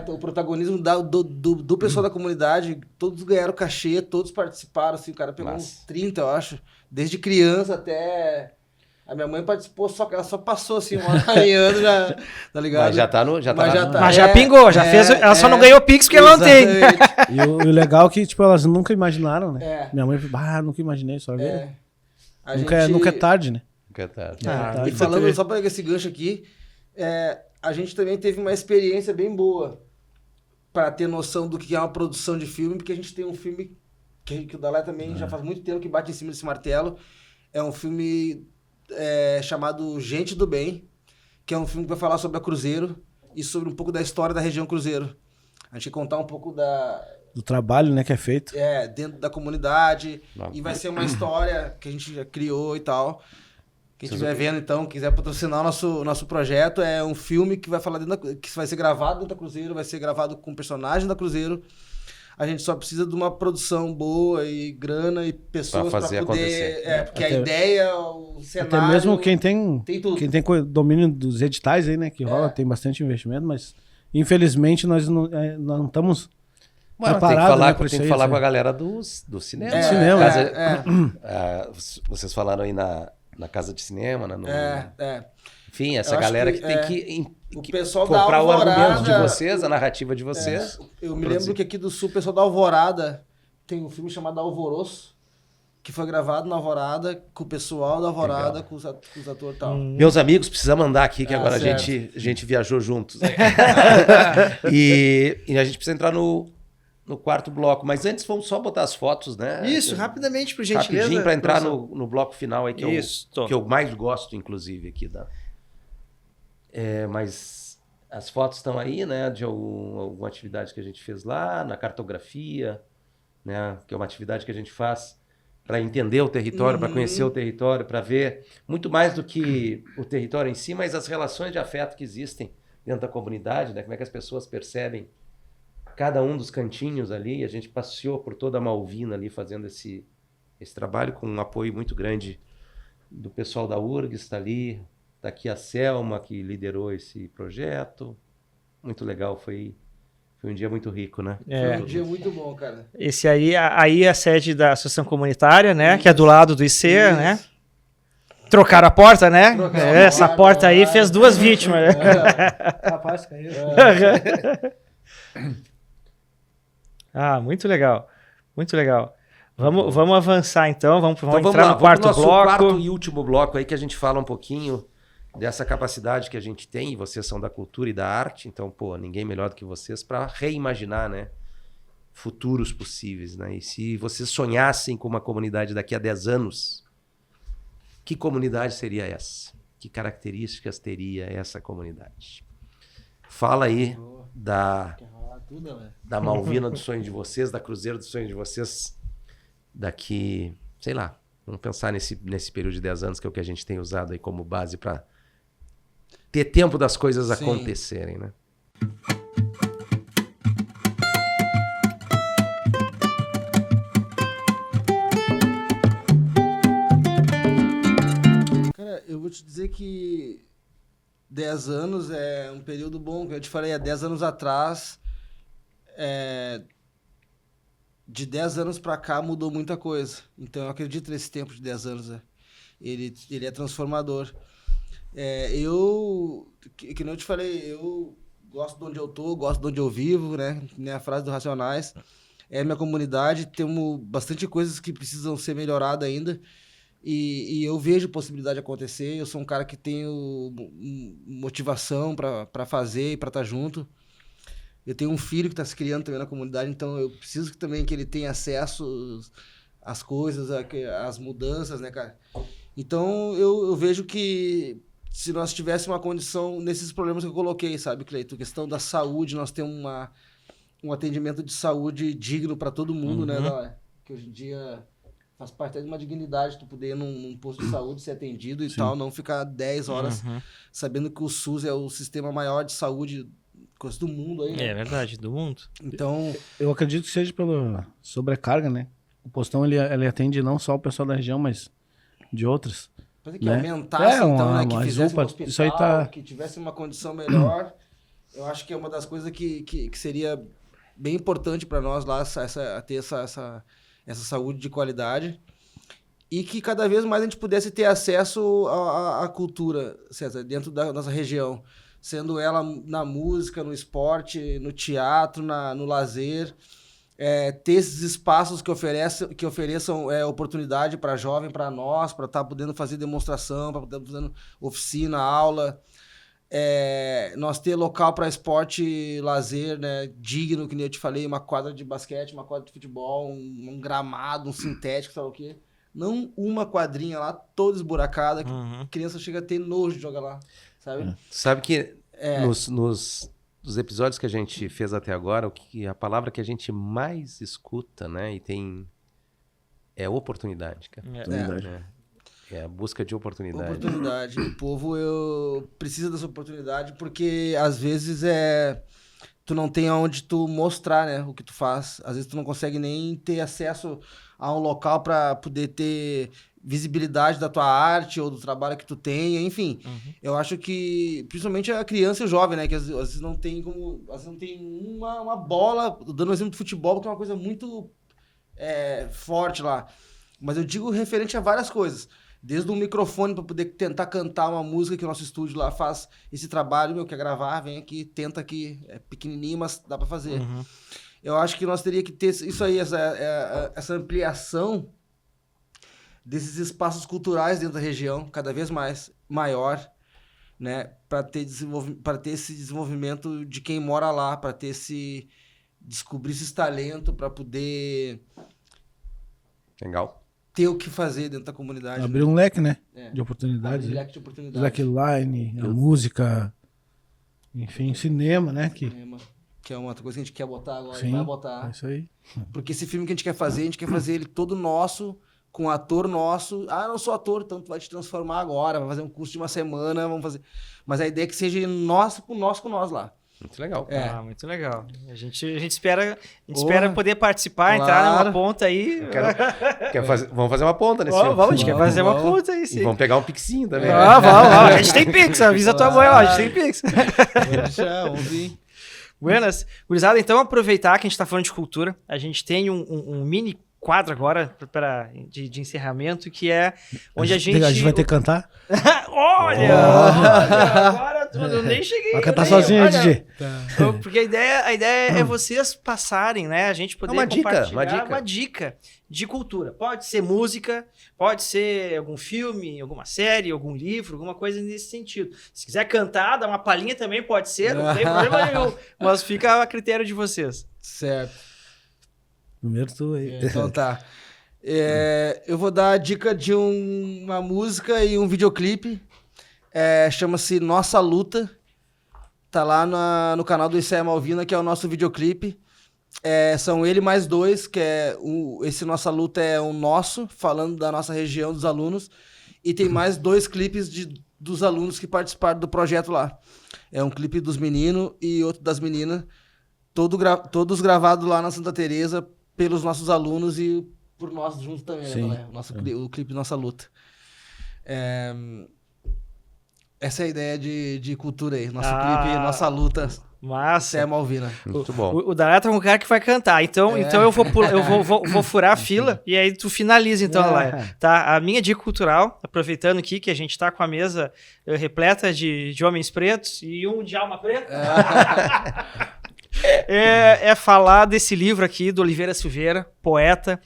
O protagonismo do pessoal da comunidade, todos ganharam cachê, todos participaram, assim, o cara pegou uns 30, eu acho, desde criança até... A minha mãe participou, só que ela só passou assim, uma caminhando, já, tá ligado? Mas já tá no... Mas já pingou, já fez. Ela só não ganhou Pix porque ela não tem. E o legal é que, tipo, elas nunca imaginaram, né? Minha mãe falou, nunca imaginei, só ver. Nunca é tarde, né? Nunca é tarde. E falando, só pra pegar esse gancho aqui, a gente também teve uma experiência bem boa pra ter noção do que é uma produção de filme, porque a gente tem um filme que o Dalai também já faz muito tempo que bate em cima desse martelo. É um filme chamado Gente do Bem, que é um filme que vai falar sobre a Cruzeiro e sobre um pouco da história da região Cruzeiro. A gente vai contar um pouco do trabalho, né, que é feito. Dentro da comunidade. E vai ser uma história que a gente já criou e tal. Quem estiver vendo, então, quiser patrocinar o nosso projeto, é um filme que vai falar que vai ser gravado dentro da Cruzeiro, vai ser gravado com personagens da Cruzeiro. A gente só precisa de uma produção boa e grana e pessoas para poder acontecer. Porque a ideia, o cenário... Até mesmo quem tem tudo. Quem tem domínio dos editais aí, né, que rola, tem bastante investimento, mas infelizmente nós não estamos preparados. Tem que falar com a galera do cinema. Vocês falaram aí na casa de cinema, né? Enfim, essa galera que tem que o pessoal comprar da o argumento Alvorada, de vocês, a narrativa de vocês. Eu me lembro que aqui do Sul, o pessoal da Alvorada tem um filme chamado Alvoroço, que foi gravado na Alvorada, com o pessoal da Alvorada, com os atores e tal. Meus amigos, precisamos mandar aqui, que agora a gente viajou juntos. e a gente precisa entrar no quarto bloco. Mas antes, vamos só botar as fotos, né? Isso, rapidamente, por gentileza. Rapidinho, para entrar no bloco final aí, que eu mais gosto, inclusive, aqui mas as fotos estão aí, né, de alguma atividade que a gente fez lá, na cartografia, né, que é uma atividade que a gente faz para entender o território, para conhecer o território, para ver muito mais do que o território em si, mas as relações de afeto que existem dentro da comunidade, né, como é que as pessoas percebem cada um dos cantinhos ali. A gente passeou por toda a Malvina ali fazendo esse trabalho com um apoio muito grande do pessoal da URGS, está ali. Está aqui a Selma, que liderou esse projeto. Muito legal, foi um dia muito rico, né? Foi um dia muito bom, cara. Esse aí é a sede da Associação Comunitária, né? Que é do lado do IC, né? Trocaram a porta, né? Essa porta aí fez 2 vítimas. Rapaz, caiu. Muito legal. Muito legal. Vamos avançar, então. Vamos entrar no quarto bloco. Quarto e último bloco aí, que a gente fala um pouquinho dessa capacidade que a gente tem, e vocês são da cultura e da arte, então, ninguém melhor do que vocês para reimaginar, né, futuros possíveis, né? E se vocês sonhassem com uma comunidade daqui a 10 anos, que comunidade seria essa? Que características teria essa comunidade? Fala aí da Malvina do sonho de vocês, da Cruzeiro do sonho de vocês, daqui, sei lá, vamos pensar nesse período de 10 anos, que é o que a gente tem usado aí como base para ter tempo das coisas acontecerem, né? Cara, eu vou te dizer que 10 anos é um período bom, que eu te falei, há 10 anos atrás, de 10 anos para cá mudou muita coisa. Então eu acredito nesse tempo de 10 anos, ele é transformador. Que nem eu te falei, eu gosto de onde eu tô, gosto de onde eu vivo, né? Nem a frase do Racionais. É minha comunidade, temos bastante coisas que precisam ser melhoradas ainda. E eu vejo possibilidade de acontecer. Eu sou um cara que tenho motivação para fazer e para estar junto. Eu tenho um filho que está se criando também na comunidade, então eu preciso também que ele tenha acesso às coisas, às mudanças, né, cara? Então eu vejo que se nós tivéssemos uma condição nesses problemas que eu coloquei, sabe, Cleiton? Questão da saúde, nós temos um atendimento de saúde digno para todo mundo, né? Que hoje em dia faz parte até de uma dignidade tu poder ir num posto de saúde ser atendido e tal, não ficar 10 horas sabendo que o SUS é o sistema maior de saúde coisa do mundo aí, né? É verdade, do mundo. Então, Eu acredito que seja pela sobrecarga, né? O postão, ele atende não só o pessoal da região, mas de outras. fazer que Né? aumentasse, então, né? Que uma fizesse um zupa, hospital, isso aí tá... que tivesse uma condição melhor. Eu acho que é uma das coisas que seria bem importante para nós lá, ter essa saúde de qualidade. E que cada vez mais a gente pudesse ter acesso à cultura, César, dentro da nossa região. Sendo ela na música, no esporte, no teatro, no lazer. Ter esses espaços que ofereçam oportunidade para jovem, para nós, para estar podendo fazer demonstração, para estar fazendo oficina, aula. Nós ter local para esporte, lazer, né, digno, que nem eu te falei, uma quadra de basquete, uma quadra de futebol, um gramado, um sintético, sabe o quê? Não uma quadrinha lá, toda esburacada, que a criança chega a ter nojo de jogar lá, sabe? Sabe que nos episódios que a gente fez até agora, a palavra que a gente mais escuta, né, e tem é oportunidade, cara. É a busca de oportunidade. Oportunidade. O povo precisa dessa oportunidade porque às vezes tu não tem aonde tu mostrar, né, o que tu faz. Às vezes tu não consegue nem ter acesso a um local para poder ter visibilidade da tua arte ou do trabalho que tu tenha, enfim. Eu acho que, principalmente a criança e o jovem, né, que às vezes não tem como, às vezes não tem uma bola, dando um exemplo de futebol, que é uma coisa muito forte lá. Mas eu digo referente a várias coisas. Desde um microfone para poder tentar cantar uma música que o nosso estúdio lá faz esse trabalho, quer gravar, vem aqui, tenta aqui, é pequenininho, mas dá para fazer. Eu acho que nós teríamos que ter isso aí, essa ampliação desses espaços culturais dentro da região, cada vez mais maior, né, para ter esse desenvolvimento de quem mora lá, para descobrir esses talentos, para poder Legal. ter o que fazer dentro da comunidade. Abrir um leque, né? Abrir De oportunidades. leque de oportunidades. Slackline, a música, enfim, cinema, né? Cinema, que é uma outra coisa que a gente quer botar agora, Sim, vai botar. é isso aí. Porque esse filme que a gente quer fazer ele todo nosso, com ator nosso. Ah, eu não sou ator, então tu vai te transformar agora, vai fazer um curso de uma semana, vamos fazer. Mas a ideia é que seja nosso com nós lá. Muito legal. Muito legal. A gente espera poder Claro. participar, entrar numa ponta aí. Vamos fazer uma ponta nesse filme. Vamos, a gente quer fazer uma ponta aí, sim. E vamos pegar um pixinho também. Vamos. A gente tem Pix, avisa tua mãe lá, a gente tem Pix. Vamos vir. Buenas. Gurizada, então aproveitar que a gente tá falando de cultura, a gente tem um mini quadro agora de encerramento, que é onde a gente... A gente vai ter que cantar? Olha, agora eu nem cheguei. Vai cantar sozinho, olha, DJ. Porque a ideia é vocês passarem, né? A gente poder compartilhar uma dica de cultura. Pode ser música, pode ser algum filme, alguma série, algum livro, alguma coisa nesse sentido. Se quiser cantar, dar uma palhinha também pode ser, não tem problema nenhum. Mas fica a critério de vocês. Certo. Primeiro tu aí. Então tá. Eu vou dar a dica de uma música e um videoclipe. Chama-se Nossa Luta. Tá lá no canal do Icéia Malvina, que é o nosso videoclipe. São ele mais dois, que esse Nossa Luta é o nosso, falando da nossa região, dos alunos. E tem mais 2 clipes dos alunos que participaram do projeto lá. É um clipe dos meninos e outro das meninas. Todos gravados lá na Santa Teresa pelos nossos alunos e por nós juntos também, né? O clipe Nossa Luta. Essa é a ideia de cultura aí. Nosso clipe, Nossa Luta. Massa. Icéia Malvina. Muito bom. O Dalé tá com um cara que vai cantar. Então eu vou furar a fila e aí tu finaliza então, Dalé. Tá? A minha dica cultural, aproveitando aqui que a gente tá com a mesa repleta de homens pretos e um de alma preta. É falar desse livro aqui do Oliveira Silveira, poeta.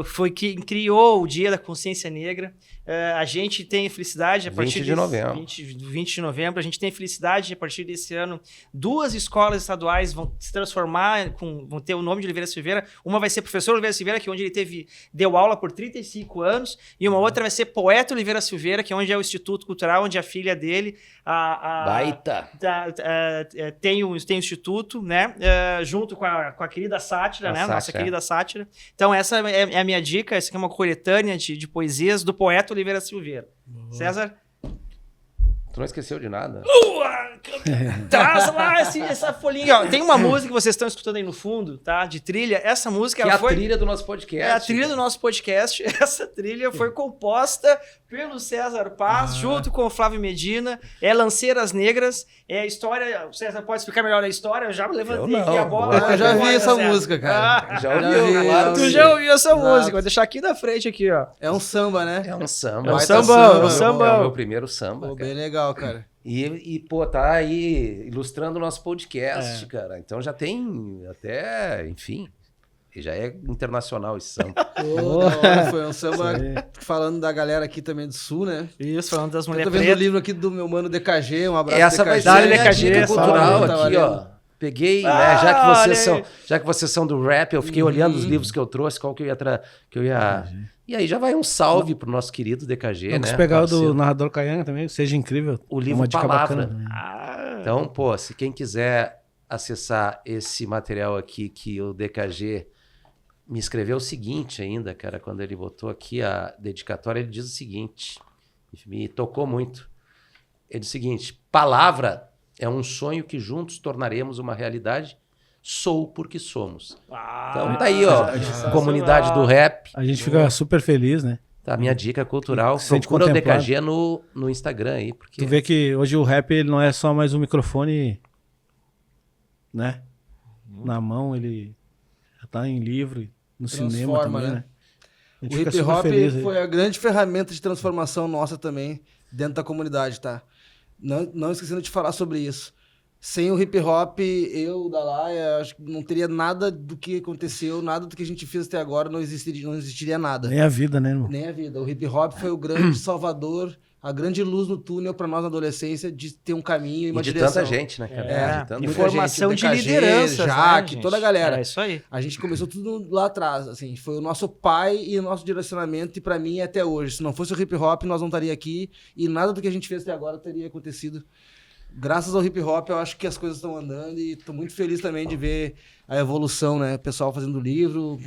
Foi quem criou o Dia da Consciência Negra. A gente tem felicidade a partir 20 de novembro. 20 de novembro. A gente tem felicidade a partir desse ano. 2 escolas estaduais vão se transformar, vão ter o nome de Oliveira Silveira. Uma vai ser Professor Oliveira Silveira, que é onde ele deu aula por 35 anos. E uma outra vai ser Poeta Oliveira Silveira, que é onde é o Instituto Cultural, onde a filha dele, Baita! tem o instituto, né? Junto com a querida Sátira, né? Sátira. Nossa querida Sátira. Então essa é é a minha dica. Essa aqui é uma coletânea de poesias do poeta Oliveira Silveira. César? Tu não esqueceu de nada? Traz lá essa folhinha. Ó, tem uma música que vocês estão escutando aí no fundo, tá? De trilha. Essa música Que é ela a trilha do nosso podcast. É a trilha do nosso podcast. Essa trilha foi composta pelo César Paz, junto com o Flávio Medina. É Lanceiras Negras. É a história. O César pode explicar melhor a história? Eu já levantei aqui a bola. Eu já vi essa César. música, cara. Já ouviu, claro. Tu já ouviu essa Exato. música? Vou deixar aqui na frente, aqui, ó. É um samba, né? É um samba. É um Baita samba, samba. um samba. É o meu primeiro samba, Pô, cara. bem legal, cara. E, pô, tá aí ilustrando o nosso podcast, cara. Então já tem até, enfim, já é internacional esse samba. Pô, da hora, foi um samba falando da galera aqui também do Sul, né? Isso, falando das Eu mulheres tô vendo o pretas. livro aqui do meu mano DKG, um abraço Essa vai DKG. ser a minha DKG, dica cultural tá aqui, valendo. ó. Peguei, né, Ah, já que vocês são do rap, eu fiquei olhando os livros que eu trouxe, qual que eu ia... E aí já vai um salve pro nosso querido DKG, Não, né? quis pegar o do parceiro. narrador Caianga também, Seja Incrível. O É livro uma dica Palavra. bacana também. Ah, Então, pô, se quem quiser acessar esse material aqui que o DKG me escreveu o seguinte ainda, cara, quando ele botou aqui a dedicatória, ele diz o seguinte, me tocou muito. Ele diz o seguinte: palavra é um sonho que juntos tornaremos uma realidade, sou porque somos. Então tá aí, ó, comunidade do rap. A gente fica super feliz, né? Tá, minha dica cultural, Se sente procura o contemplado. DKG no Instagram aí, porque... Tu vê que hoje o rap ele não é só mais um microfone, né? Na mão, ele já tá em livro, no cinema Transforma, também, né? né? A gente O fica hip super hop feliz aí. foi a grande ferramenta de transformação nossa também dentro da comunidade, tá? Não esquecendo de falar sobre isso. Sem o hip hop, eu, da Laia, acho que não teria nada do que aconteceu, nada do que a gente fez até agora, não existiria nada. Nem a vida, né, irmão? Nem a vida. O hip hop foi o grande salvador, a grande luz no túnel para nós na adolescência de ter um caminho e uma E de direção. tanta gente, né, cara? É, De tanta e muita formação gente, de DKG, liderança. Jaque, toda a galera. É isso aí. A gente começou tudo lá atrás, assim, foi o nosso pai e o nosso direcionamento, e pra mim é até hoje. Se não fosse o hip hop, nós não estaria aqui e nada do que a gente fez até agora teria acontecido. Graças ao hip hop, eu acho que as coisas estão andando e tô muito feliz também de ver a evolução, né? O pessoal fazendo livro,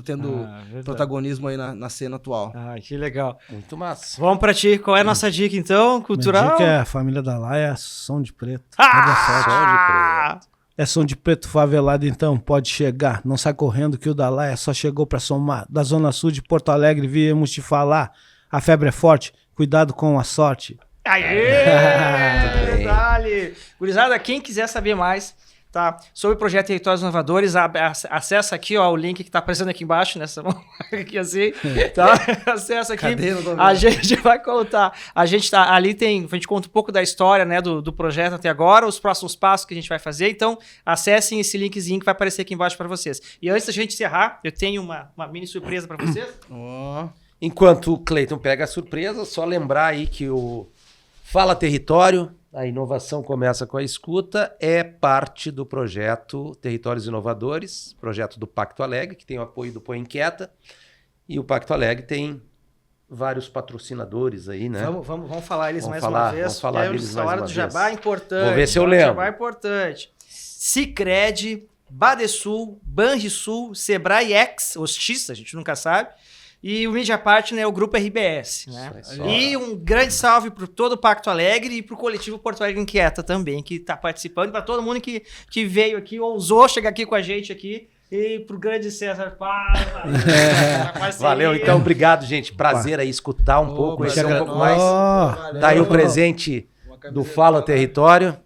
tendo verdade. protagonismo aí na cena atual. Ah, que legal. Muito massa. Vamos pra ti. Qual é a nossa dica, então? Minha Cultural? dica é a família da Laia, som de preto. Ah! É som de preto favelado, então pode chegar. Não sai correndo que o da Laia só chegou pra somar. Da Zona Sul de Porto Alegre viemos te falar. A febre é forte, cuidado com a sorte. Aê! Dale! Gurizada, quem quiser saber mais, tá, sobre o projeto Territórios Inovadores, acessa aqui, ó, o link que tá aparecendo aqui embaixo, nessa mão aqui assim, tá? Acessa aqui. Cadê? Não tô vendo. A gente vai contar. A gente tá ali, a gente conta um pouco da história, né, do projeto até agora, os próximos passos que a gente vai fazer. Então, acessem esse linkzinho que vai aparecer aqui embaixo para vocês. E antes da gente encerrar, eu tenho uma mini surpresa para vocês. Ó. Enquanto o Cleiton pega a surpresa, só lembrar aí que o Fala Território, a inovação começa com a escuta, é parte do projeto Territórios Inovadores, projeto do Pacto Alegre, que tem o apoio do Põe Inquieta, e o Pacto Alegre tem vários patrocinadores aí, né? Vamos falar eles Vamos mais falar, uma vez. vamos falar É, deles essa mais hora uma do vez. jabá é importante. Vou ver se eu hora do lembro. Jabá é importante. Sicredi, Badesul, Banrisul, Sebrae X, os X, a gente nunca sabe. E o Media Partner é o Grupo RBS, né? Isso aí só. E um grande salve para todo o Pacto Alegre e para o coletivo Porto Alegre Inquieta também, que está participando, para todo mundo que veio aqui, ousou chegar aqui com a gente aqui. E pro grande César Paz. Valeu, então, obrigado, gente. Prazer aí escutar um pouco, conhecer um pouco mais. Tá aí o presente do Fala Território.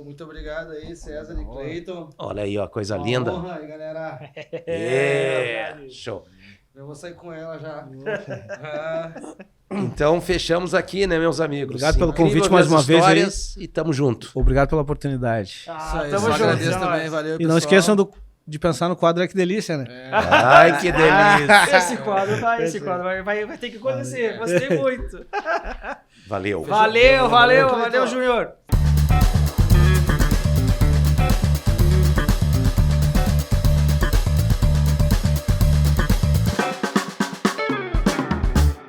Muito obrigado aí, César e Cleiton. Olha aí, ó, coisa linda. Honra aí, galera. Show. Eu vou sair com ela já. Então, fechamos aqui, né, meus amigos? Obrigado pelo Incrível convite ver mais as uma vez aí. histórias E tamo junto. Obrigado pela oportunidade. Isso aí, tamo só junto, agradeço nós. também, valeu, E não pessoal. esqueçam de pensar no quadro É Que Delícia, né? Ai, que delícia. Esse quadro vai ter que acontecer. Gostei muito. Valeu. Valeu, Júnior.